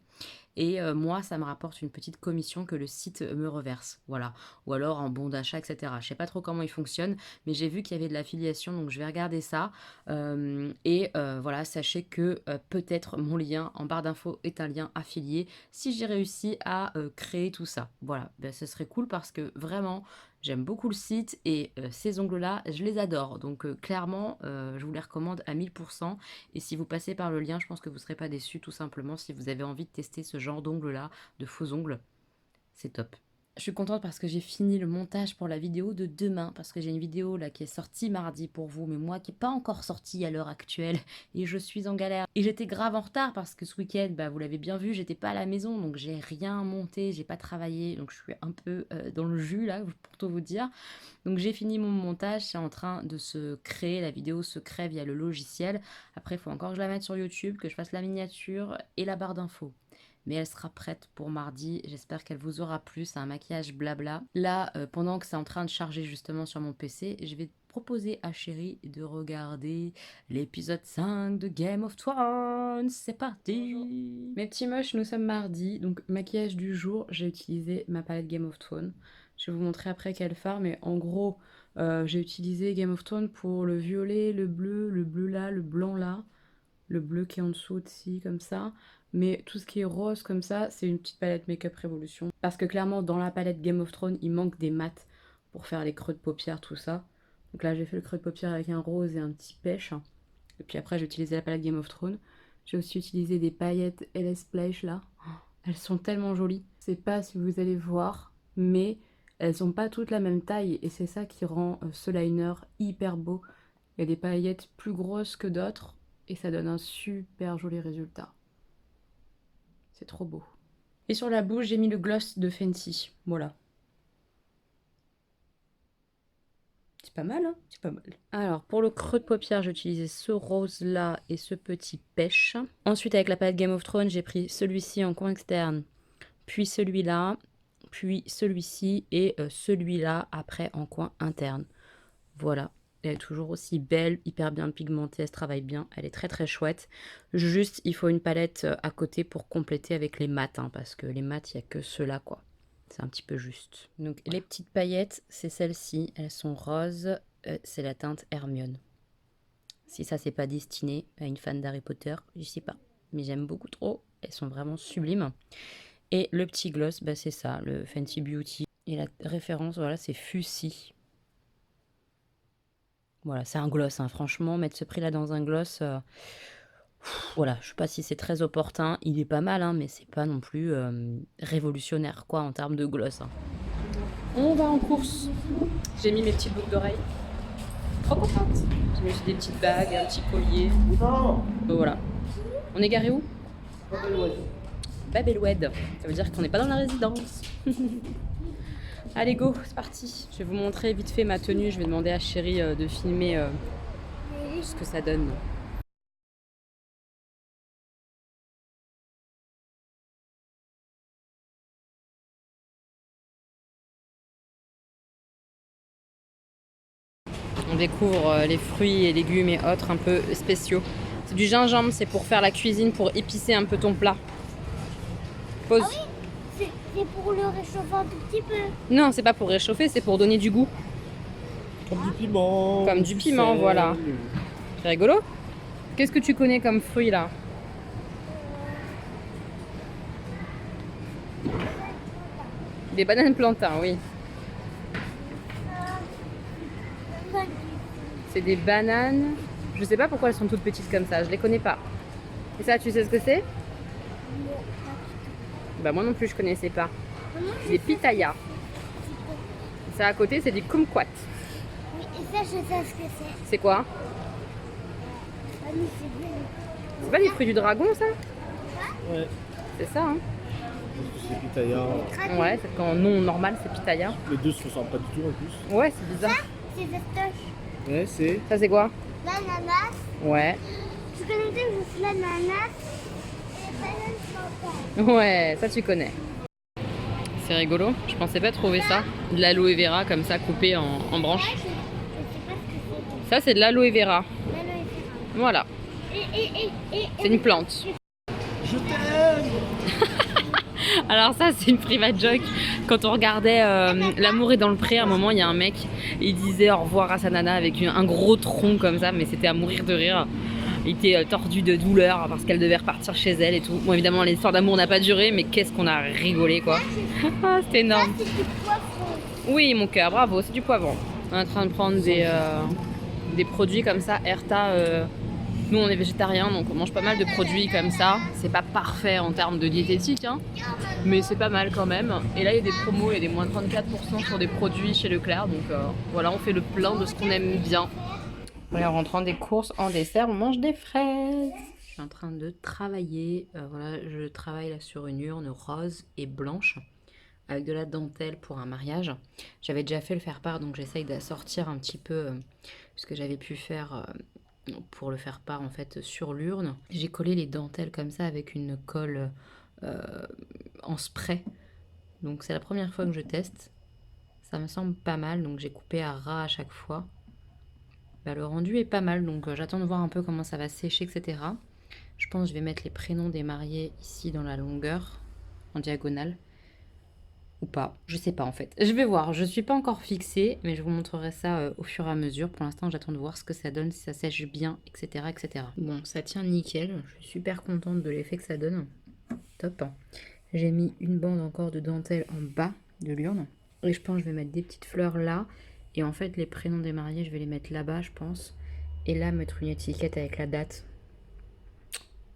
Et moi, ça me rapporte une petite commission que le site me reverse. Voilà. Ou alors en bon d'achat, etc. Je sais pas trop comment il fonctionne, mais j'ai vu qu'il y avait de l'affiliation, donc je vais regarder ça. Voilà, sachez que peut-être mon lien en barre d'infos est un lien affilié si j'ai réussi à créer tout ça. Voilà, ben, ce serait cool parce que vraiment, j'aime beaucoup le site et ces ongles-là, je les adore. Donc clairement, je vous les recommande à 1000%. Et si vous passez par le lien, je pense que vous ne serez pas déçus tout simplement si vous avez envie de tester ce genre d'ongles-là, de faux ongles. C'est top. Je suis contente parce que j'ai fini le montage pour la vidéo de demain, parce que j'ai une vidéo là qui est sortie mardi pour vous, mais moi qui n'est pas encore sortie à l'heure actuelle, et je suis en galère. Et j'étais grave en retard parce que ce week-end, bah, vous l'avez bien vu, j'étais pas à la maison, donc j'ai rien monté, j'ai pas travaillé, donc je suis un peu dans le jus là, pour tout vous dire. Donc j'ai fini mon montage, c'est en train de se créer, la vidéo se crée via le logiciel. Après, il faut encore que je la mette sur YouTube, que je fasse la miniature et la barre d'infos. Mais elle sera prête pour mardi. J'espère qu'elle vous aura plu. C'est un maquillage blabla. Là, pendant que c'est en train de charger justement sur mon PC, je vais proposer à Chérie de regarder l'épisode 5 de Game of Thrones. C'est parti. Bonjour. Mes petits moches, nous sommes mardi. Donc maquillage du jour, j'ai utilisé ma palette Game of Thrones. Je vais vous montrer après quel fard, mais en gros, j'ai utilisé Game of Thrones pour le violet, le bleu là, le blanc là, le bleu qui est en dessous aussi, comme ça. Mais tout ce qui est rose comme ça, c'est une petite palette Make-up Révolution. Parce que clairement, dans la palette Game of Thrones, il manque des mats pour faire les creux de paupières, tout ça. Donc là, j'ai fait le creux de paupières avec un rose et un petit pêche. Et puis après, j'ai utilisé la palette Game of Thrones. J'ai aussi utilisé des paillettes LS Splash là. Elles sont tellement jolies. Je sais pas si vous allez voir, mais elles sont pas toutes la même taille. Et c'est ça qui rend ce liner hyper beau. Il y a des paillettes plus grosses que d'autres. Et ça donne un super joli résultat. C'est trop beau. Et sur la bouche, j'ai mis le gloss de Fenty. Voilà. C'est pas mal, hein? C'est pas mal. Alors, pour le creux de paupière, j'ai utilisé ce rose-là et ce petit pêche. Ensuite, avec la palette Game of Thrones, j'ai pris celui-ci en coin externe, puis celui-là, puis celui-ci et celui-là après en coin interne. Voilà. Elle est toujours aussi belle, hyper bien pigmentée, elle se travaille bien, elle est très très chouette. Juste, il faut une palette à côté pour compléter avec les mats, hein, parce que les mats, il n'y a que ceux-là, quoi. C'est un petit peu juste. Donc, les petites paillettes, c'est celles-ci, elles sont roses, c'est la teinte Hermione. Si ça, c'est pas destiné à une fan d'Harry Potter, je sais pas. Mais j'aime beaucoup trop, elles sont vraiment sublimes. Et le petit gloss, bah, c'est ça, le Fenty Beauty. Et la référence, voilà, c'est Fussy. Voilà, c'est un gloss, hein. Franchement, mettre ce prix-là dans un gloss, voilà, je sais pas si c'est très opportun. Il est pas mal, hein, mais c'est pas non plus révolutionnaire, quoi, en termes de gloss, hein. On va en course. J'ai mis mes petites boucles d'oreilles. Trop contente. J'ai mis aussi des petites bagues, un petit collier. Non. Donc voilà. On est garé où? Babelwed. Babelwed. Ça veut dire qu'on n'est pas dans la résidence. Allez go, c'est parti. Je vais vous montrer vite fait ma tenue. Je vais demander à Chérie de filmer ce que ça donne. On découvre les fruits et légumes et autres un peu spéciaux. C'est du gingembre, c'est pour faire la cuisine, pour épicer un peu ton plat. Pause. Ah oui, c'est pour le réchauffer un tout petit peu. Non, c'est pas pour réchauffer, c'est pour donner du goût. Comme du piment. Comme du piment, sel. voilà. C'est rigolo. Qu'est-ce que tu connais comme fruit là? Des bananes plantains, oui. C'est des bananes. Je sais pas pourquoi elles sont toutes petites comme ça, je les connais pas. Et ça, tu sais ce que c'est? Bah moi non plus, je connaissais pas. Des pitayas. Ça à côté, c'est des kumquats. Oui, et ça, je sais ce que c'est. C'est quoi? Ah, mais c'est bien. C'est pas les fruits du dragon, ça? Ouais. C'est ça, hein? Parce que c'est pitaya. Ouais, c'est quand non normal, c'est pitaya. Les deux se ressemblent pas du tout en plus. Ouais, c'est bizarre. C'est festoche. Ouais, c'est. Ça, c'est quoi? L'ananas. Ouais. Tu connais juste l'ananas et les bananes. Ouais, ça, tu connais. C'est rigolo. Je pensais pas trouver ça. De l'aloe vera comme ça, coupé en branches. Je sais pas ce que Ça, c'est de l'aloe vera. c'est. L'aloe vera. Voilà. C'est une plante. Je t'aime. Alors ça, c'est une private joke. Quand on regardait L'amour est dans le pré, à un moment, il y a un mec, il disait au revoir à sa nana avec un gros tronc comme ça, mais c'était à mourir de rire. Il était tordu de douleur parce qu'elle devait repartir chez elle et tout. Bon, évidemment, l'histoire d'amour n'a pas duré, mais qu'est-ce qu'on a rigolé, quoi. Ah, c'était énorme. C'est du poivron. Oui, mon cœur, bravo, c'est du poivron. On est en train de prendre des produits comme ça. Erta, nous on est végétariens, donc on mange pas mal de produits comme ça. C'est pas parfait en termes de diététique, hein, mais c'est pas mal quand même. Et là, il y a des promos, il y a des moins 34% sur des produits chez Leclerc. Donc voilà, on fait le plein de ce qu'on aime bien. Et en rentrant des courses en dessert, on mange des fraises. Je suis en train de travailler. Voilà, je travaille là sur une urne rose et blanche avec de la dentelle pour un mariage. J'avais déjà fait le faire-part, donc j'essaye d'assortir un petit peu ce que j'avais pu faire pour le faire-part en fait sur l'urne. J'ai collé les dentelles comme ça avec une colle en spray. Donc c'est la première fois que je teste. Ça me semble pas mal, donc j'ai coupé à ras à chaque fois. Bah, le rendu est pas mal, donc j'attends de voir un peu comment ça va sécher, etc. Je pense que je vais mettre les prénoms des mariés ici dans la longueur, en diagonale. Ou pas, je sais pas en fait. Je vais voir, je suis pas encore fixée, mais je vous montrerai ça au fur et à mesure. Pour l'instant, j'attends de voir ce que ça donne, si ça sèche bien, etc., etc. Bon, ça tient nickel, je suis super contente de l'effet que ça donne. Top. J'ai mis une bande encore de dentelle en bas de l'urne. Et je pense que je vais mettre des petites fleurs là. Et en fait, les prénoms des mariés, je vais les mettre là-bas, je pense. Et là, mettre une étiquette avec la date.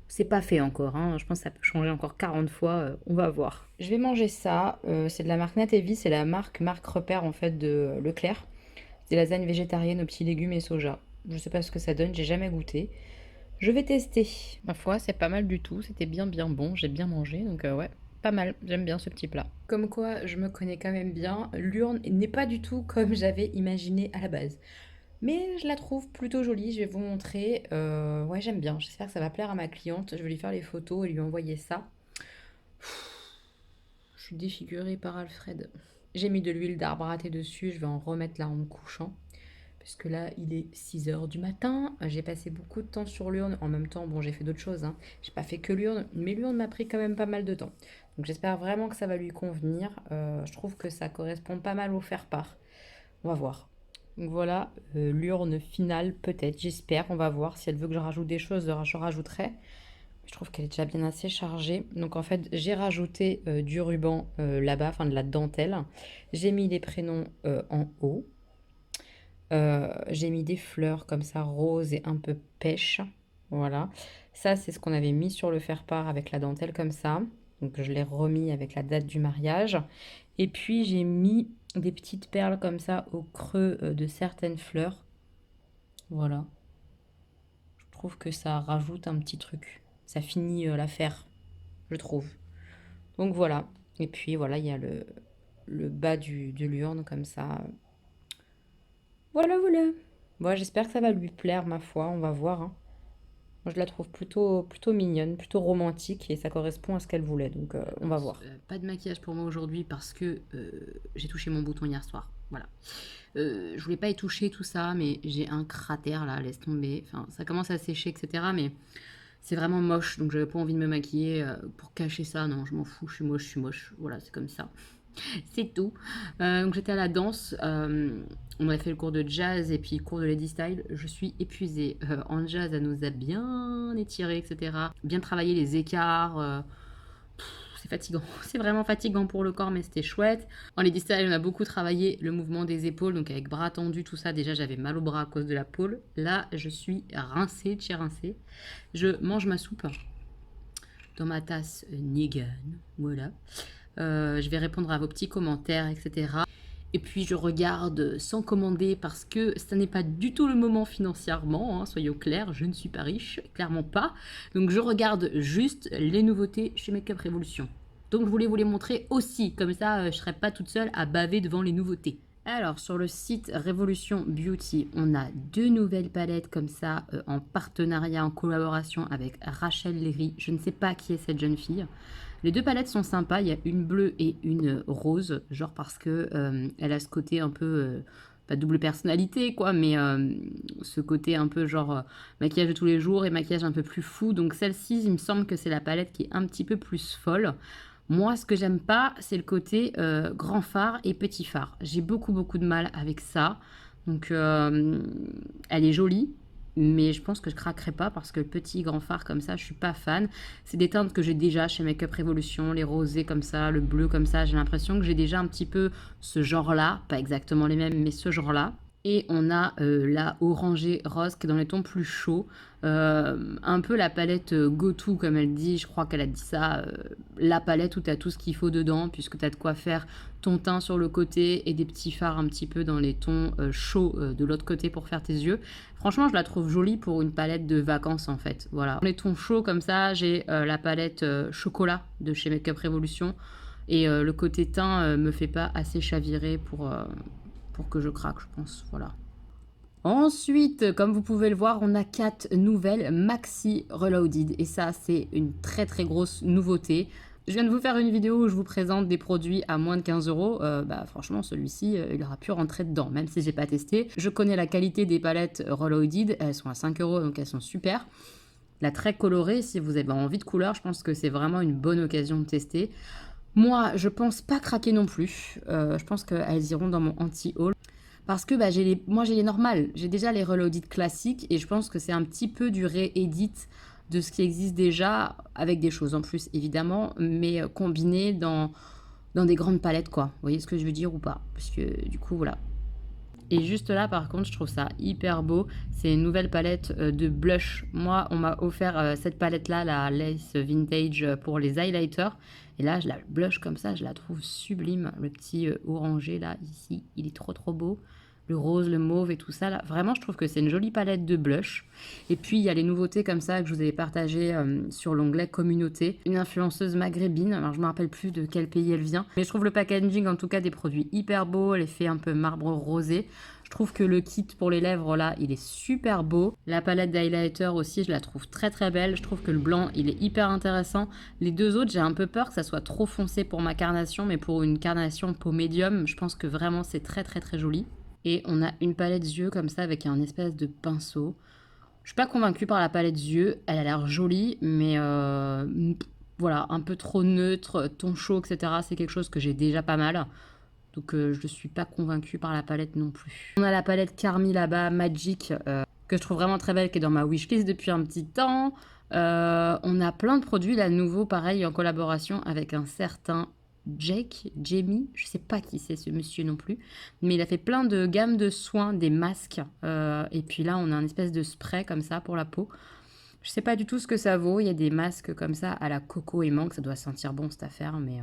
C'est pas fait encore, hein. Je pense que ça peut changer encore 40 fois, on va voir. Je vais manger ça, c'est de la marque Natevi, c'est la marque repère en fait de Leclerc. C'est des lasagnes végétariennes aux petits légumes et soja. Je sais pas ce que ça donne, j'ai jamais goûté. Je vais tester. Ma foi, c'est pas mal du tout, c'était bien bon, j'ai bien mangé, donc ouais. Pas mal, j'aime bien ce petit plat. Comme quoi, je me connais quand même bien. L'urne n'est pas du tout comme j'avais imaginé à la base. Mais je la trouve plutôt jolie, je vais vous montrer. Ouais, j'aime bien, j'espère que ça va plaire à ma cliente. Je vais lui faire les photos et lui envoyer ça. Je suis défigurée par Alfred. J'ai mis de l'huile d'arbre à thé dessus, je vais en remettre là en me couchant. Parce que là, il est 6 h du matin. J'ai passé beaucoup de temps sur l'urne. En même temps, bon, j'ai fait d'autres choses, hein. J'ai pas fait que l'urne, mais l'urne m'a pris quand même pas mal de temps. Donc j'espère vraiment que ça va lui convenir. Je trouve que ça correspond pas mal au faire-part. On va voir. Donc voilà, l'urne finale peut-être, j'espère. On va voir. Si elle veut que je rajoute des choses, je rajouterai. Je trouve qu'elle est déjà bien assez chargée. Donc en fait, j'ai rajouté du ruban là-bas, enfin de la dentelle. J'ai mis les prénoms en haut. J'ai mis des fleurs comme ça, roses et un peu pêche. Voilà. Ça, c'est ce qu'on avait mis sur le faire-part avec la dentelle comme ça. Donc je l'ai remis avec la date du mariage. Et puis j'ai mis des petites perles comme ça au creux de certaines fleurs. Voilà. Je trouve que ça rajoute un petit truc. Ça finit l'affaire, je trouve. Donc voilà. Et puis voilà, il y a le bas de l'urne comme ça. Voilà, voilà. Bon, j'espère que ça va lui plaire, ma foi. On va voir, hein. Moi, je la trouve plutôt mignonne, plutôt romantique et ça correspond à ce qu'elle voulait. Donc, on va voir. Pas de maquillage pour moi aujourd'hui parce que j'ai touché mon bouton hier soir. Voilà. Je voulais pas y toucher tout ça, mais j'ai un cratère là, laisse tomber. Enfin, ça commence à sécher, etc. Mais c'est vraiment moche. Donc, j'avais pas envie de me maquiller pour cacher ça. Non, je m'en fous. Je suis moche, je suis moche. Voilà, c'est comme ça. C'est tout. Donc j'étais à la danse. On a fait le cours de jazz et puis le cours de lady style. Je suis épuisée. En jazz, elle nous a bien étiré, etc. Bien travaillé les écarts. C'est fatigant. C'est vraiment fatigant pour le corps, mais c'était chouette. En lady style, on a beaucoup travaillé le mouvement des épaules. Donc avec bras tendus, tout ça. Déjà, j'avais mal au bras à cause de la pôle. Là, je suis rincée, de chez rincée. Je mange ma soupe dans ma tasse Negan. Voilà. Je vais répondre à vos petits commentaires, etc. Et puis je regarde sans commander parce que ça n'est pas du tout le moment financièrement, hein, soyons clairs, je ne suis pas riche, clairement pas. Donc je regarde juste les nouveautés chez Make Up Révolution. Donc je voulais vous les montrer aussi, comme ça je ne serai pas toute seule à baver devant les nouveautés. Alors sur le site Révolution Beauty, on a 2 nouvelles palettes comme ça en partenariat, en collaboration avec Rachel Léry. Je ne sais pas qui est cette jeune fille. Les 2 palettes sont sympas, il y a une bleue et une rose, genre parce que elle a ce côté un peu, pas double personnalité quoi, mais ce côté un peu genre maquillage de tous les jours et maquillage un peu plus fou. Donc celle-ci, il me semble que c'est la palette qui est un petit peu plus folle. Moi, ce que j'aime pas, c'est le côté grand fard et petit fard. J'ai beaucoup de mal avec ça. Donc, elle est jolie, mais je pense que je craquerai pas parce que le petit grand fard comme ça, je suis pas fan. C'est des teintes que j'ai déjà chez Makeup Revolution, les rosés comme ça, le bleu comme ça. J'ai l'impression que j'ai déjà un petit peu ce genre-là, pas exactement les mêmes, mais ce genre-là. Et on a la orangée rose qui est dans les tons plus chauds. Un peu la palette Go To comme elle dit, je crois qu'elle a dit ça. La palette où tu as tout ce qu'il faut dedans, puisque tu as de quoi faire ton teint sur le côté et des petits fards un petit peu dans les tons chauds de l'autre côté pour faire tes yeux. Franchement, je la trouve jolie pour une palette de vacances en fait. Voilà. Dans les tons chauds comme ça, j'ai la palette chocolat de chez Makeup Revolution. Et le côté teint me fait pas assez chavirer pour que je craque, je pense. Voilà. Ensuite, comme vous pouvez le voir, on a 4 nouvelles Maxi Reloaded. Et ça, c'est une très grosse nouveauté. Je viens de vous faire une vidéo où je vous présente des produits à moins de 15 €. Franchement, celui-ci, il aura pu rentrer dedans, même si j'ai pas testé. Je connais la qualité des palettes Reloaded. Elles sont à 5 €, donc elles sont super. La très colorée, si vous avez envie de couleur, je pense que c'est vraiment une bonne occasion de tester. Moi, je pense pas craquer non plus. Je pense qu'elles iront dans mon anti-haul. Parce que moi, j'ai les normales. J'ai déjà les Reloaded classiques. Et je pense que c'est un petit peu du réédit de ce qui existe déjà. Avec des choses en plus, évidemment. Mais combiné dans des grandes palettes, quoi. Vous voyez ce que je veux dire ou pas? Parce que du coup, voilà. Et juste là, par contre, je trouve ça hyper beau. C'est une nouvelle palette de blush. Moi, on m'a offert cette palette-là, la Lace Vintage pour les highlighters. Et là, je la blush comme ça, je la trouve sublime. Le petit orangé, là, ici, il est trop beau. Le rose, le mauve et tout ça, là. Vraiment, je trouve que c'est une jolie palette de blush. Et puis, il y a les nouveautés comme ça que je vous avais partagées sur l'onglet communauté. Une influenceuse maghrébine. Alors, je ne me rappelle plus de quel pays elle vient. Mais je trouve le packaging, en tout cas, des produits hyper beaux. L'effet un peu marbre rosé. Je trouve que le kit pour les lèvres, là, il est super beau. La palette d'highlighter aussi, je la trouve très belle. Je trouve que le blanc, il est hyper intéressant. Les 2 autres, j'ai un peu peur que ça soit trop foncé pour ma carnation. Mais pour une carnation peau médium, je pense que vraiment, c'est très joli. Et on a une palette yeux comme ça avec un espèce de pinceau. Je suis pas convaincue par la palette yeux. Elle a l'air jolie, mais voilà, un peu trop neutre, ton chaud, etc. C'est quelque chose que j'ai déjà pas mal. Donc je ne suis pas convaincue par la palette non plus. On a la palette Carmi là-bas, Magic, que je trouve vraiment très belle, qui est dans ma wishlist depuis un petit temps. On a plein de produits, là, nouveaux, pareil, en collaboration avec un certain Jamie, je sais pas qui c'est ce monsieur non plus, mais il a fait plein de gammes de soins, des masques, et puis là on a un espèce de spray comme ça pour la peau. Je sais pas du tout ce que ça vaut, il y a des masques comme ça à la coco et mangue, ça doit sentir bon cette affaire, mais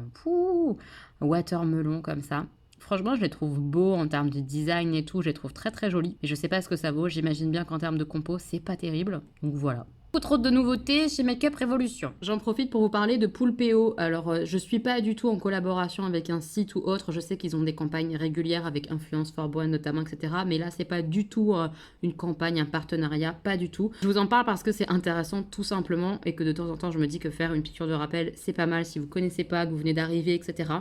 watermelon comme ça. Franchement, je les trouve beaux en termes de design et tout, je les trouve très jolis, et je sais pas ce que ça vaut, j'imagine bien qu'en termes de compo, c'est pas terrible, donc voilà. Trop de nouveautés chez Makeup Revolution. J'en profite pour vous parler de Poulpeo. Alors, je suis pas du tout en collaboration avec un site ou autre. Je sais qu'ils ont des campagnes régulières avec Influence for Boy notamment, etc. Mais là, c'est pas du tout une campagne, un partenariat, pas du tout. Je vous en parle parce que c'est intéressant tout simplement et que de temps en temps, je me dis que faire une piqûre de rappel, c'est pas mal si vous connaissez pas, que vous venez d'arriver, etc.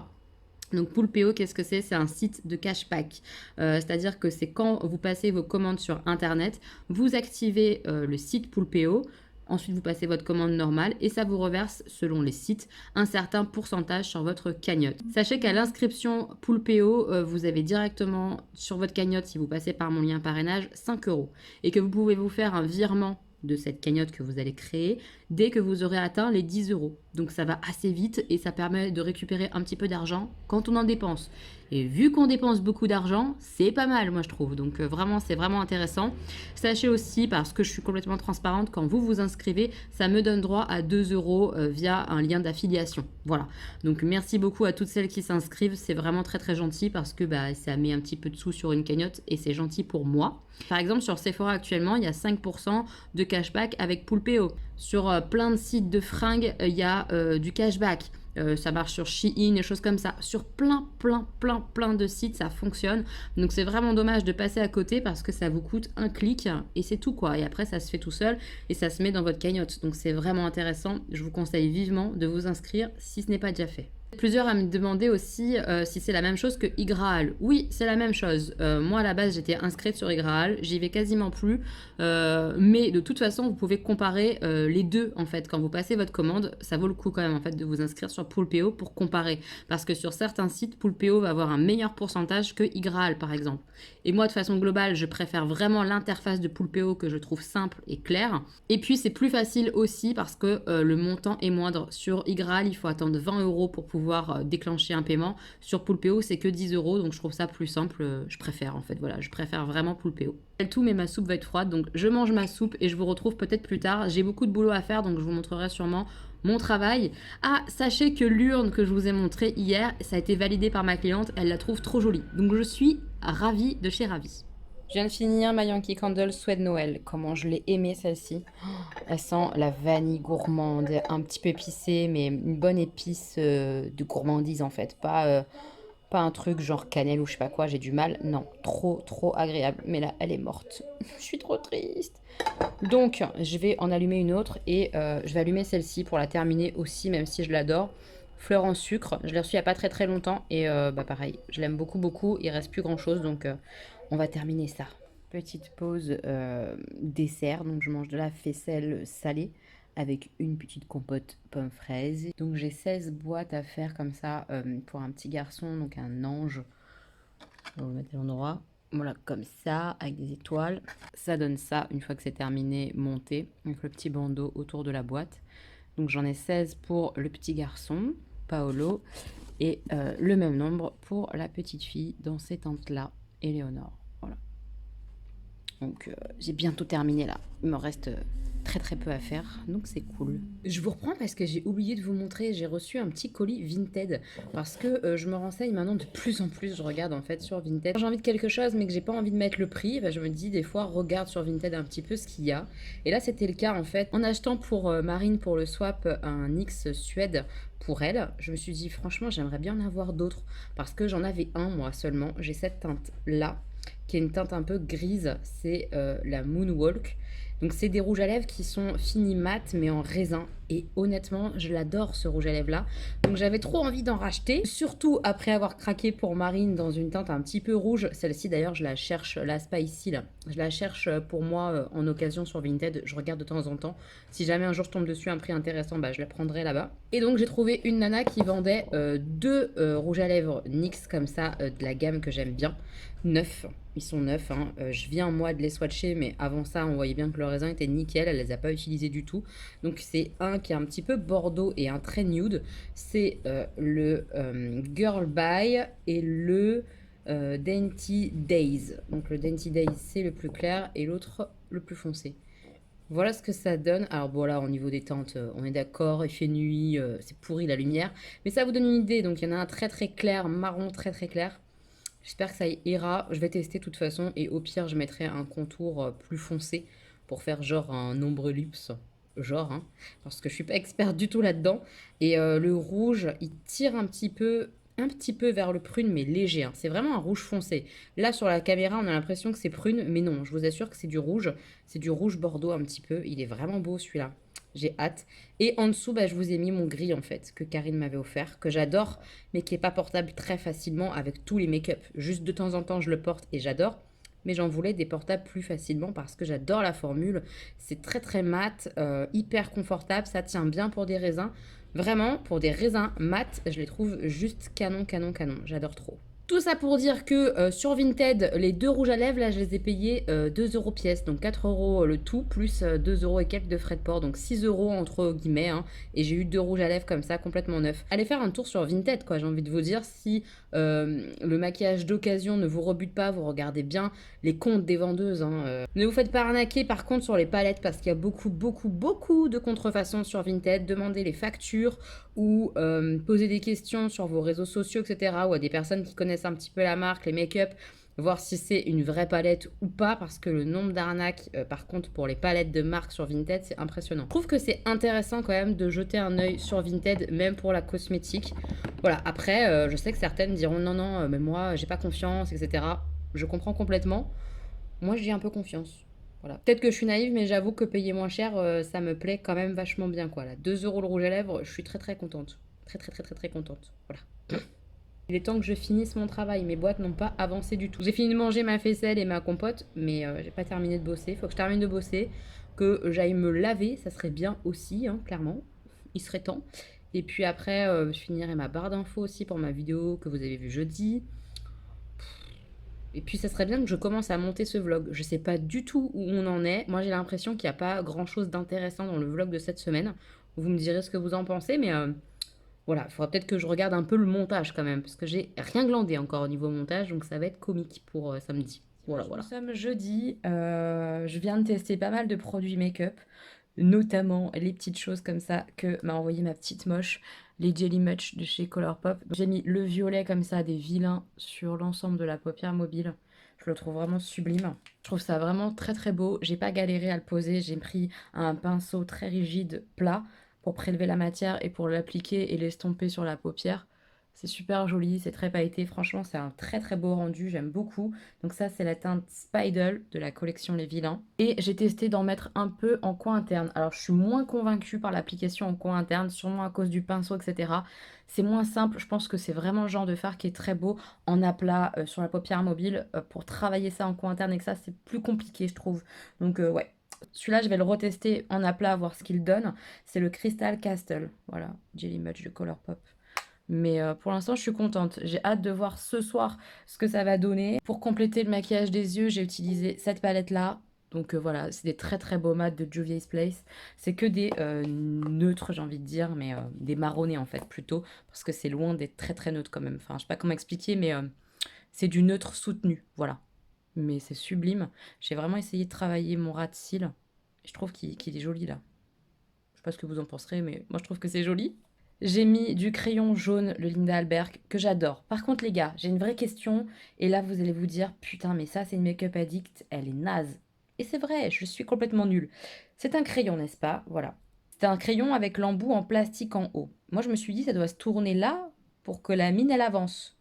Donc Poulpeo, qu'est-ce que c'est? C'est un site de cashback. C'est-à-dire que c'est quand vous passez vos commandes sur Internet, vous activez le site Poulpeo. Ensuite, vous passez votre commande normale et ça vous reverse, selon les sites, un certain pourcentage sur votre cagnotte. Sachez qu'à l'inscription Poulpeo, vous avez directement sur votre cagnotte, si vous passez par mon lien parrainage, 5 € et que vous pouvez vous faire un virement de cette cagnotte que vous allez créer dès que vous aurez atteint les 10 €. Donc ça va assez vite et ça permet de récupérer un petit peu d'argent quand on en dépense. Et vu qu'on dépense beaucoup d'argent, c'est pas mal, moi je trouve. Donc vraiment, c'est vraiment intéressant. Sachez aussi, parce que je suis complètement transparente, quand vous vous inscrivez, ça me donne droit à 2 € via un lien d'affiliation. Voilà. Donc merci beaucoup à toutes celles qui s'inscrivent. C'est vraiment très gentil parce que ça met un petit peu de sous sur une cagnotte et c'est gentil pour moi. Par exemple, sur Sephora actuellement, il y a 5% de cashback avec Poulpeo. Sur plein de sites de fringues, il y a du cashback. Ça marche sur Shein, des choses comme ça. Sur plein de sites, ça fonctionne. Donc c'est vraiment dommage de passer à côté parce que ça vous coûte un clic et c'est tout quoi. Et après, ça se fait tout seul et ça se met dans votre cagnotte. Donc c'est vraiment intéressant. Je vous conseille vivement de vous inscrire si ce n'est pas déjà fait. Plusieurs à me demander aussi si c'est la même chose que iGraal. Oui, c'est la même chose. Moi, à la base, j'étais inscrite sur iGraal. J'y vais quasiment plus. Mais de toute façon, vous pouvez comparer les deux, en fait. Quand vous passez votre commande, ça vaut le coup quand même, en fait, de vous inscrire sur Poolpeo pour comparer. Parce que sur certains sites, Poolpeo va avoir un meilleur pourcentage que iGraal, par exemple. Et moi, de façon globale, je préfère vraiment l'interface de Poolpeo que je trouve simple et claire. Et puis, c'est plus facile aussi parce que le montant est moindre. Sur iGraal, il faut attendre 20 € pour pouvoir déclencher un paiement. Sur Poolpeo, c'est que 10 €, donc je trouve ça plus simple. Je préfère en fait, voilà, je préfère vraiment Poolpeo. C'est tout, mais ma soupe va être froide, donc je mange ma soupe et je vous retrouve peut-être plus tard. J'ai beaucoup de boulot à faire, donc je vous montrerai sûrement mon travail. Ah, sachez que l'urne que je vous ai montrée hier, ça a été validé par ma cliente, elle la trouve trop jolie. Donc je suis ravie de chez Ravie. Je viens de finir ma Yankee Candle Souhait de Noël. Comment je l'ai aimée celle-ci. Elle sent la vanille gourmande, un petit peu épicée, mais une bonne épice de gourmandise en fait. Pas un truc genre cannelle ou je sais pas quoi, j'ai du mal. Non, trop agréable. Mais là, elle est morte. Je suis trop triste. Donc, je vais en allumer une autre et je vais allumer celle-ci pour la terminer aussi, même si je l'adore. Fleur en sucre, je l'ai reçue il n'y a pas très longtemps et pareil, je l'aime beaucoup. Il reste plus grand chose donc on va terminer ça. Petite pause dessert, donc je mange de la faisselle salée avec une petite compote pomme fraise. Donc j'ai 16 boîtes à faire comme ça pour un petit garçon, donc un ange. On va le mettre à l'endroit. Voilà, comme ça, avec des étoiles. Ça donne ça une fois que c'est terminé, monté, avec le petit bandeau autour de la boîte. Donc j'en ai 16 pour le petit garçon, Paolo, et le même nombre pour la petite fille dans ces tentes-là, Éléonore. Voilà. Donc j'ai bientôt terminé là. Il me reste très peu à faire, donc c'est cool. Je vous reprends parce que j'ai oublié de vous montrer, j'ai reçu un petit colis Vinted parce que je me renseigne maintenant de plus en plus, je regarde en fait sur Vinted. Quand j'ai envie de quelque chose mais que j'ai pas envie de mettre le prix, bah, je me dis des fois regarde sur Vinted un petit peu ce qu'il y a. Et là c'était le cas en fait. En achetant pour Marine pour le swap un X Suède pour elle, je me suis dit franchement j'aimerais bien en avoir d'autres parce que j'en avais un moi seulement. J'ai cette teinte là qui est une teinte un peu grise, c'est la Moonwalk. Donc c'est des rouges à lèvres qui sont finis mat mais en raisin et honnêtement je l'adore ce rouge à lèvres là. Donc j'avais trop envie d'en racheter, surtout après avoir craqué pour Marine dans une teinte un petit peu rouge. Celle-ci d'ailleurs je la cherche, la Spicy là, je la cherche pour moi en occasion sur Vinted, je regarde de temps en temps. Si jamais un jour je tombe dessus un prix intéressant, bah je la prendrai là-bas. Et donc j'ai trouvé une nana qui vendait deux rouges à lèvres NYX comme ça de la gamme que j'aime bien, neufs. Ils sont neufs, hein. Je viens moi de les swatcher, mais avant ça, on voyait bien que le raisin était nickel. Elle les a pas utilisés du tout. Donc c'est un qui est un petit peu bordeaux et un très nude. C'est le Girl By et le Dainty Days. Donc le Dainty Days, c'est le plus clair et l'autre le plus foncé. Voilà ce que ça donne. Alors bon là, au niveau des teintes, on est d'accord, il fait nuit, c'est pourri la lumière. Mais ça vous donne une idée. Donc il y en a un très clair, marron très clair. J'espère que ça ira. Je vais tester de toute façon. Et au pire, je mettrai un contour plus foncé pour faire genre un ombre lips. Genre, hein, parce que je suis pas experte du tout là-dedans. Et le rouge, il tire un petit peu vers le prune, mais léger. Hein. C'est vraiment un rouge foncé. Là, sur la caméra, on a l'impression que c'est prune, mais non, je vous assure que c'est du rouge. C'est du rouge bordeaux un petit peu. Il est vraiment beau celui-là. J'ai hâte. Et en dessous, bah, je vous ai mis mon gris en fait, que Karine m'avait offert, que j'adore, mais qui n'est pas portable très facilement avec tous les make-up. Juste de temps en temps, je le porte et j'adore. Mais j'en voulais des portables plus facilement parce que j'adore la formule. C'est très mat, hyper confortable, ça tient bien pour des raisins. Vraiment, pour des raisins mat, je les trouve juste canon. J'adore trop. Tout ça pour dire que sur Vinted, les deux rouges à lèvres, là, je les ai payés 2 € pièce, donc 4 € le tout, plus 2 € et quelques de frais de port, donc 6 € entre guillemets, hein, et j'ai eu deux rouges à lèvres comme ça, complètement neufs. Allez faire un tour sur Vinted, quoi, j'ai envie de vous dire, si le maquillage d'occasion ne vous rebute pas, vous regardez bien les comptes des vendeuses. Hein, Ne vous faites pas arnaquer par contre sur les palettes, parce qu'il y a beaucoup de contrefaçons sur Vinted. Demandez les factures ou posez des questions sur vos réseaux sociaux, etc., ou à des personnes qui connaissent un petit peu la marque, les make-up. voir si c'est une vraie palette ou pas, parce que le nombre d'arnaques, par contre, pour les palettes de marque sur Vinted, c'est impressionnant. Je trouve que c'est intéressant quand même de jeter un œil sur Vinted, même pour la cosmétique. Voilà, après, je sais que certaines diront non, non, mais moi, j'ai pas confiance, etc. Je comprends complètement. Moi, j'ai un peu confiance. Voilà. Peut-être que je suis naïve, mais j'avoue que payer moins cher, ça me plaît quand même vachement bien, quoi. Là, 2 euros le rouge à lèvres, je suis très très contente. Très très très très très contente. Voilà. Il est temps que je finisse mon travail. Mes boîtes n'ont pas avancé du tout. J'ai fini de manger ma faisselle et ma compote, mais j'ai pas terminé de bosser. Faut que je termine de bosser, que j'aille me laver. Ça serait bien aussi, hein, clairement. Il serait temps. Et puis après, je finirai ma barre d'infos aussi pour ma vidéo que vous avez vue jeudi. Et puis ça serait bien que je commence à monter ce vlog. Je sais pas du tout où on en est. Moi j'ai l'impression qu'il n'y a pas grand chose d'intéressant dans le vlog de cette semaine. Vous me direz ce que vous en pensez, mais voilà, il faudra peut-être que je regarde un peu le montage quand même, parce que j'ai rien glandé encore au niveau montage, donc ça va être comique pour samedi. Voilà, voilà. Nous sommes jeudi, je viens de tester pas mal de produits make-up, notamment les petites choses comme ça que m'a envoyé ma petite moche, les Jelly Much de chez Colourpop. J'ai mis le violet comme ça, des vilains, sur l'ensemble de la paupière mobile. Je le trouve vraiment sublime. Je trouve ça vraiment très très beau. J'ai pas galéré à le poser. J'ai pris un pinceau très rigide, plat, pour prélever la matière et pour l'appliquer et l'estomper sur la paupière. C'est super joli, c'est très pailleté. Franchement, c'est un très très beau rendu. J'aime beaucoup. Donc ça, c'est la teinte Spidle de la collection Les Vilains. Et j'ai testé d'en mettre un peu en coin interne. Alors, je suis moins convaincue par l'application en coin interne, sûrement à cause du pinceau, etc. C'est moins simple. Je pense que c'est vraiment le genre de fard qui est très beau en aplat sur la paupière mobile. Pour travailler ça en coin interne et que ça, c'est plus compliqué, je trouve. Donc, ouais. Celui-là, je vais le retester en aplat, voir ce qu'il donne. C'est le Crystal Castle. Voilà, Jelly Much de Colourpop. Mais pour l'instant, je suis contente. J'ai hâte de voir ce soir ce que ça va donner. Pour compléter le maquillage des yeux, j'ai utilisé cette palette-là. Donc voilà, c'est des très très beaux mats de Juvia's Place. C'est que des neutres, j'ai envie de dire, mais des marronnés en fait plutôt. Parce que c'est loin d'être très très neutre quand même. Enfin, je sais pas comment expliquer, mais c'est du neutre soutenu. Voilà. Mais c'est sublime. J'ai vraiment essayé de travailler mon ras de cils. Je trouve qu'il est joli là. Je sais pas ce que vous en penserez, mais moi je trouve que c'est joli. J'ai mis du crayon jaune, le Linda Albert, que j'adore. Par contre, les gars, j'ai une vraie question. Et là, vous allez vous dire, putain, mais ça, c'est une make-up addict. Elle est naze. Et c'est vrai, je suis complètement nulle. C'est un crayon, n'est-ce pas? Voilà. C'est un crayon avec l'embout en plastique en haut. Moi, je me suis dit, ça doit se tourner là pour que la mine, elle avance.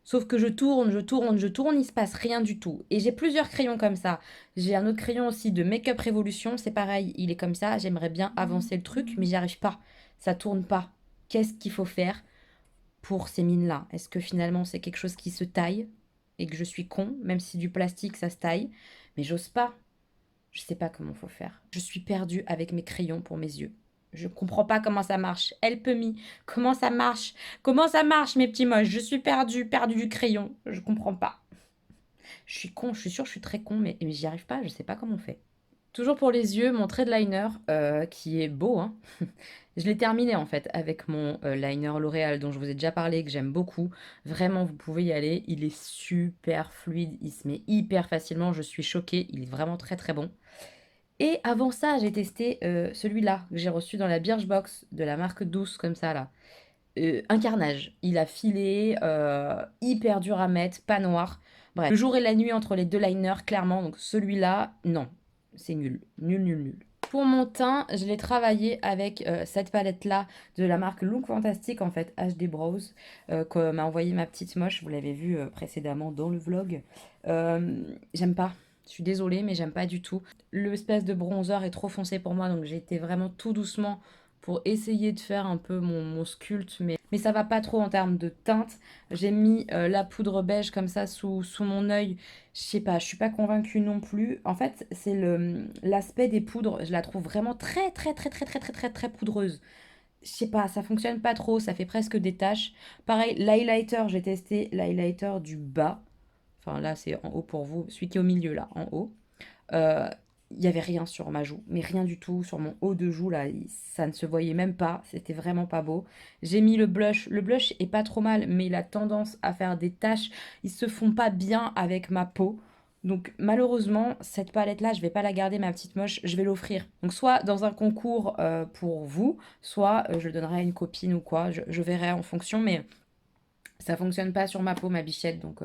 Sauf que je tourne, je tourne, je tourne, il se passe rien du tout. Et j'ai plusieurs crayons comme ça. J'ai un autre crayon aussi de Make-up Révolution, c'est pareil, il est comme ça. J'aimerais bien avancer le truc, mais j'y arrive pas. Ça tourne pas. Qu'est-ce qu'il faut faire pour ces mines-là? Est-ce que finalement c'est quelque chose qui se taille et que je suis con, même si du plastique ça se taille? Mais j'ose pas. Je sais pas comment faut faire. Je suis perdue avec mes crayons pour mes yeux. Je comprends pas comment ça marche. Help me. Comment ça marche? Comment ça marche, mes petits moches? Je suis perdue, perdue du crayon. Je comprends pas. Je suis con, je suis sûre, je suis très con, mais j'y arrive pas, je sais pas comment on fait. Toujours pour les yeux, mon trait de liner, qui est beau, hein. Je l'ai terminé en fait avec mon liner L'Oréal dont je vous ai déjà parlé, que j'aime beaucoup. Vraiment, vous pouvez y aller. Il est super fluide, il se met hyper facilement. Je suis choquée, il est vraiment très très bon. Et avant ça, j'ai testé celui-là que j'ai reçu dans la Birchbox de la marque Douce, comme ça là. Un carnage. Il a filé, hyper dur à mettre, pas noir. Bref, le jour et la nuit entre les deux liners, clairement. Donc celui-là, non, c'est nul. Nul, nul, nul. Pour mon teint, je l'ai travaillé avec cette palette-là de la marque Look Fantastic, en fait, HD Brows, que m'a envoyé ma petite moche. Vous l'avez vu précédemment dans le vlog. J'aime pas. Je suis désolée, mais j'aime pas du tout. L'espèce de bronzer est trop foncé pour moi, donc j'ai été vraiment tout doucement pour essayer de faire un peu mon sculpte, mais ça va pas trop en termes de teinte. J'ai mis la poudre beige comme ça sous mon œil. Je sais pas, je suis pas convaincue non plus. En fait, c'est l'aspect des poudres. Je la trouve vraiment très, très, très, très, très, très, très, très poudreuse. Je sais pas, ça fonctionne pas trop, ça fait presque des taches. Pareil, l'highlighter, j'ai testé l'highlighter du bas. Enfin, là, c'est en haut pour vous. Celui qui est au milieu, là, en haut. Euh, il n'y avait rien sur ma joue, mais rien du tout. Sur mon haut de joue, là, ça ne se voyait même pas. C'était vraiment pas beau. J'ai mis le blush. Le blush est pas trop mal, mais il a tendance à faire des taches. Ils se font pas bien avec ma peau. Donc malheureusement, cette palette-là, je vais pas la garder, ma petite moche. Je vais l'offrir. Donc soit dans un concours pour vous, soit je le donnerai à une copine ou quoi. Je verrai en fonction, mais ça fonctionne pas sur ma peau, ma bichette. Donc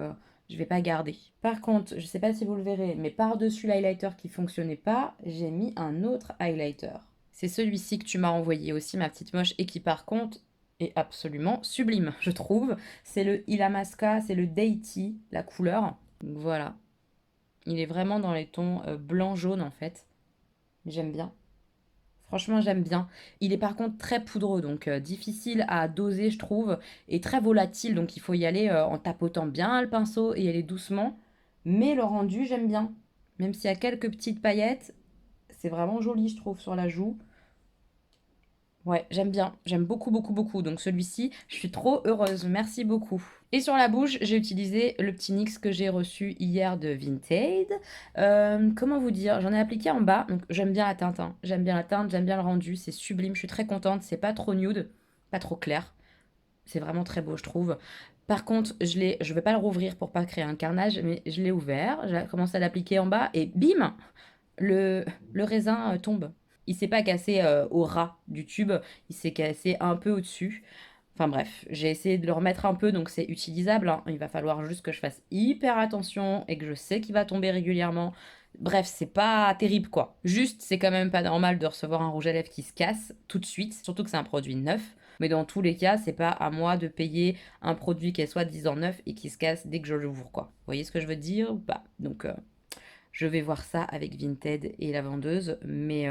je vais pas garder. Par contre, je sais pas si vous le verrez, mais par-dessus l'highlighter qui fonctionnait pas, j'ai mis un autre highlighter. C'est celui-ci que tu m'as envoyé aussi, ma petite moche, et qui par contre est absolument sublime, je trouve. C'est le Illamasqua, c'est le Dainty, la couleur. Donc voilà. Il est vraiment dans les tons blanc-jaune en fait. J'aime bien. Franchement, j'aime bien. Il est par contre très poudreux, donc difficile à doser, je trouve, et très volatile, donc il faut y aller en tapotant bien le pinceau et y aller doucement. Mais le rendu, j'aime bien. Même s'il y a quelques petites paillettes, c'est vraiment joli, je trouve, sur la joue. Ouais, j'aime bien. J'aime beaucoup, beaucoup, beaucoup. Donc celui-ci, je suis trop heureuse. Merci beaucoup. Et sur la bouche, j'ai utilisé le petit NYX que j'ai reçu hier de Vinted. Comment vous dire? J'en ai appliqué en bas. Donc j'aime bien la teinte, hein. J'aime bien la teinte, j'aime bien le rendu. C'est sublime. Je suis très contente. C'est pas trop nude, pas trop clair. C'est vraiment très beau, je trouve. Par contre, je vais pas le rouvrir pour pas créer un carnage, mais je l'ai ouvert. J'ai commencé à l'appliquer en bas et bim, le raisin tombe. Il s'est pas cassé au ras du tube, il s'est cassé un peu au-dessus. Enfin bref, j'ai essayé de le remettre un peu, donc c'est utilisable, hein. Il va falloir juste que je fasse hyper attention et que je sais qu'il va tomber régulièrement. Bref, c'est pas terrible quoi. Juste, c'est quand même pas normal de recevoir un rouge à lèvres qui se casse tout de suite, surtout que c'est un produit neuf. Mais dans tous les cas, c'est pas à moi de payer un produit qui est soi-disant neuf et qui se casse dès que je l'ouvre quoi. Vous voyez ce que je veux dire ou pas? Donc je vais voir ça avec Vinted et la vendeuse, mais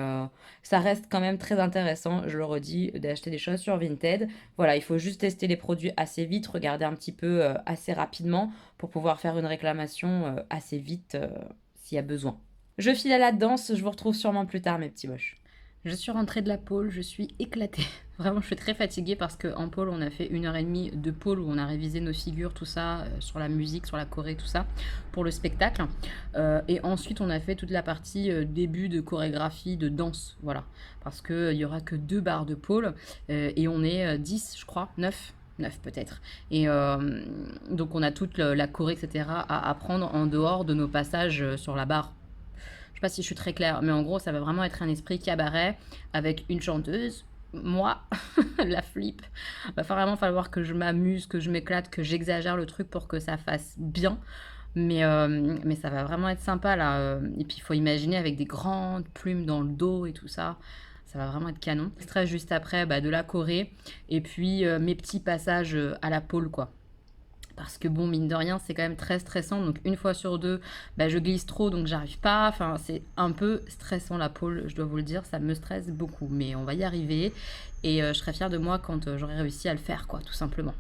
ça reste quand même très intéressant, je le redis, d'acheter des choses sur Vinted. Voilà, il faut juste tester les produits assez vite, regarder un petit peu assez rapidement pour pouvoir faire une réclamation assez vite s'il y a besoin. Je file à la danse, je vous retrouve sûrement plus tard mes petits moches. Je suis rentrée de la pôle, je suis éclatée. Vraiment, je suis très fatiguée parce qu'en pôle, on a fait 1h30 de pôle où on a révisé nos figures, tout ça, sur la musique, sur la choré, tout ça, pour le spectacle. Et ensuite, on a fait toute la partie début de chorégraphie, de danse, voilà. Parce qu'il n'y aura que 2 barres de pôle et on est 10, je crois, 9 peut-être. Et donc, on a toute la choré, etc. à apprendre en dehors de nos passages sur la barre. Je sais pas si je suis très claire, mais en gros, ça va vraiment être un esprit cabaret avec une chanteuse. Moi, la flip. Va vraiment falloir que je m'amuse, que je m'éclate, que j'exagère le truc pour que ça fasse bien. Mais ça va vraiment être sympa là. Et puis il faut imaginer avec des grandes plumes dans le dos et tout ça. Ça va vraiment être canon. Extrait juste après de la choré. Et puis mes petits passages à la pôle quoi. Parce que bon, mine de rien, c'est quand même très stressant. Donc une fois sur deux, je glisse trop, donc j'arrive pas. Enfin, c'est un peu stressant la pôle, je dois vous le dire. Ça me stresse beaucoup. Mais on va y arriver. Et je serai fière de moi quand j'aurai réussi à le faire, quoi, tout simplement.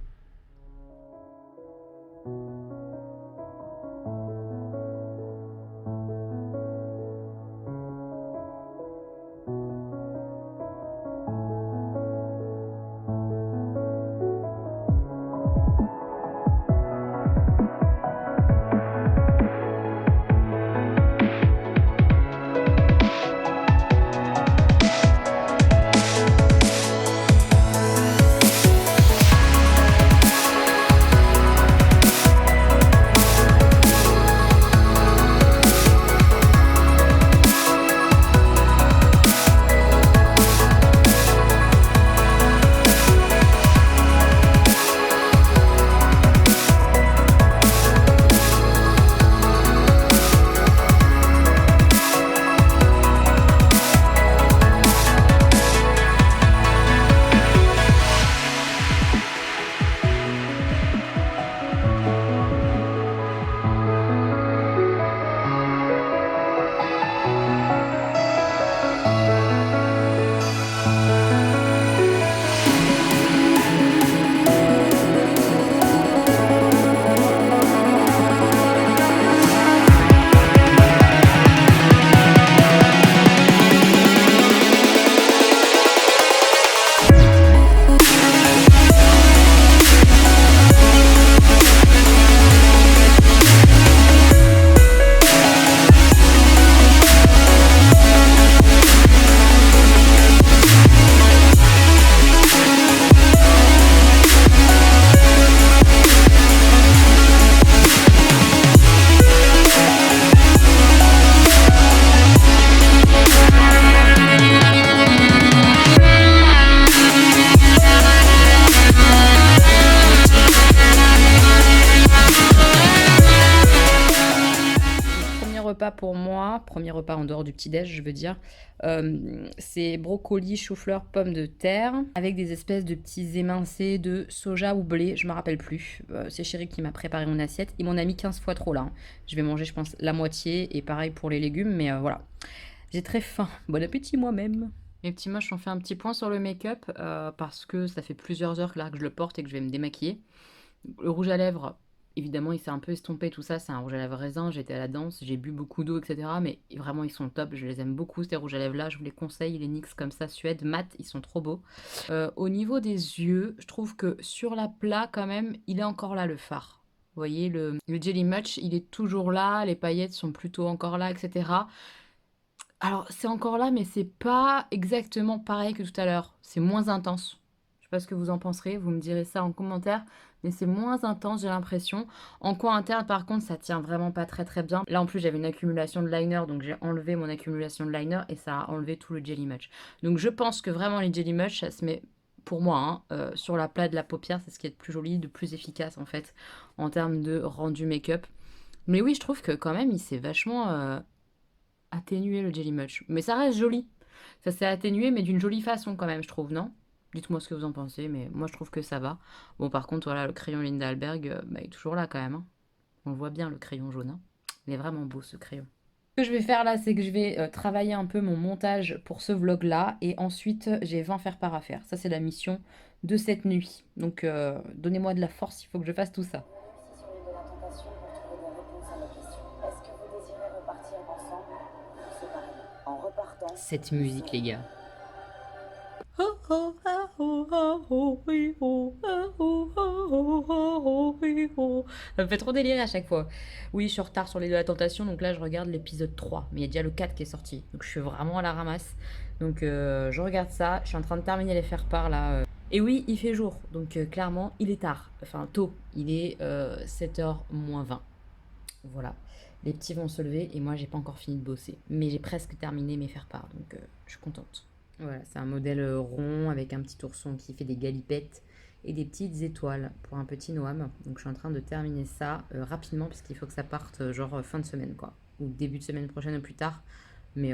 repas pour moi, premier repas en dehors du petit-déj, je veux dire, c'est brocoli, chou-fleur, pommes de terre, avec des espèces de petits émincés de soja ou blé, je me rappelle plus. C'est Chéri qui m'a préparé mon assiette. Il m'en a mis 15 fois trop là, hein. Je vais manger, je pense, la moitié, et pareil pour les légumes, mais voilà. J'ai très faim. Bon appétit moi-même. Mes petits moches, on fait un petit point sur le make-up, parce que ça fait plusieurs heures là que je le porte et que je vais me démaquiller. Le rouge à lèvres, évidemment, il s'est un peu estompé, tout ça. C'est un rouge à lèvres raisin. J'étais à la danse, j'ai bu beaucoup d'eau, etc. Mais vraiment, ils sont top. Je les aime beaucoup, ces rouges à lèvres-là. Je vous les conseille. Les NYX comme ça, Suède, mat, ils sont trop beaux. Au niveau des yeux, je trouve que sur la plat, quand même, il est encore là, le fard. Vous voyez, le Jelly Much, il est toujours là. Les paillettes sont plutôt encore là, etc. Alors, c'est encore là, mais c'est pas exactement pareil que tout à l'heure. C'est moins intense. Je sais pas ce que vous en penserez, vous me direz ça en commentaire, mais c'est moins intense, j'ai l'impression. En coin interne, par contre, ça tient vraiment pas très très bien. Là, en plus, j'avais une accumulation de liner, donc j'ai enlevé mon accumulation de liner et ça a enlevé tout le Jelly Much. Donc, je pense que vraiment, les Jelly Much, ça se met, pour moi, hein, sur la plat de la paupière, c'est ce qui est de plus joli, de plus efficace, en fait, en termes de rendu make-up. Mais oui, je trouve que quand même, il s'est vachement atténué le Jelly Much. Mais ça reste joli. Ça s'est atténué, mais d'une jolie façon quand même, je trouve, non? Dites-moi ce que vous en pensez, mais moi je trouve que ça va. Bon, par contre, voilà, le crayon Linda Alberg, bah, il est toujours là quand même, hein. On le voit bien, le crayon jaune, hein. Il est vraiment beau ce crayon. Ce que je vais faire là, c'est que je vais travailler un peu mon montage pour ce vlog-là. Et ensuite, j'ai 20 faire-part à faire. Ça, c'est la mission de cette nuit. Donc, donnez-moi de la force, il faut que je fasse tout ça. Sur l'île de la tentation pour trouver des réponses à nos questions. Est-ce que vous désirez repartir ensemble ou séparément? En repartant, Cette musique, les gars. Ça me fait trop délire à chaque fois. Oui, je suis en retard sur les de la tentation, donc là je regarde l'épisode 3. Mais il y a déjà le 4 qui est sorti. Donc je suis vraiment à la ramasse. Donc je regarde ça. Je suis en train de terminer les faire-part là. Et oui, il fait jour. Donc clairement, il est tard. Enfin, tôt. Il est 7h moins 20. Voilà. Les petits vont se lever et moi j'ai pas encore fini de bosser. Mais j'ai presque terminé mes faire-part. Donc je suis contente. Voilà, c'est un modèle rond avec un petit ourson qui fait des galipettes et des petites étoiles pour un petit Noam. Donc je suis en train de terminer ça rapidement parce qu'il faut que ça parte genre fin de semaine quoi. Ou début de semaine prochaine ou plus tard. Mais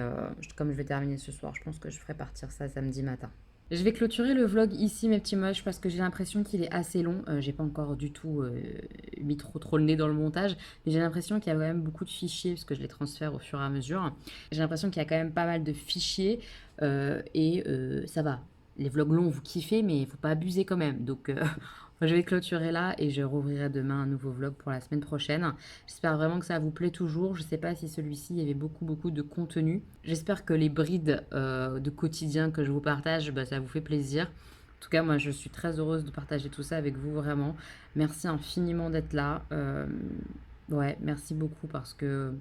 comme je vais terminer ce soir, je pense que je ferai partir ça samedi matin. Je vais clôturer le vlog ici mes petits moches parce que j'ai l'impression qu'il est assez long. J'ai pas encore du tout mis trop le nez dans le montage. Mais j'ai l'impression qu'il y a quand même beaucoup de fichiers parce que je les transfère au fur et à mesure. J'ai l'impression qu'il y a quand même pas mal de fichiers et ça va. Les vlogs longs vous kiffez mais il faut pas abuser quand même. Donc je vais clôturer là et je rouvrirai demain un nouveau vlog pour la semaine prochaine. J'espère vraiment que ça vous plaît toujours. Je sais pas si celui-ci, il y avait beaucoup de contenu. J'espère que les brides de quotidien que je vous partage, bah, ça vous fait plaisir. En tout cas, moi, je suis très heureuse de partager tout ça avec vous, vraiment. Merci infiniment d'être là. Ouais, merci beaucoup parce que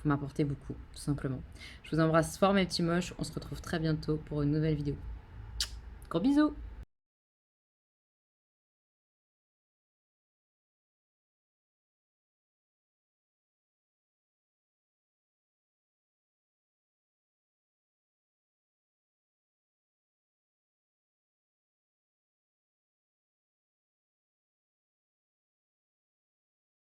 vous m'apportez beaucoup, tout simplement. Je vous embrasse fort, mes petits moches. On se retrouve très bientôt pour une nouvelle vidéo. Gros bisous!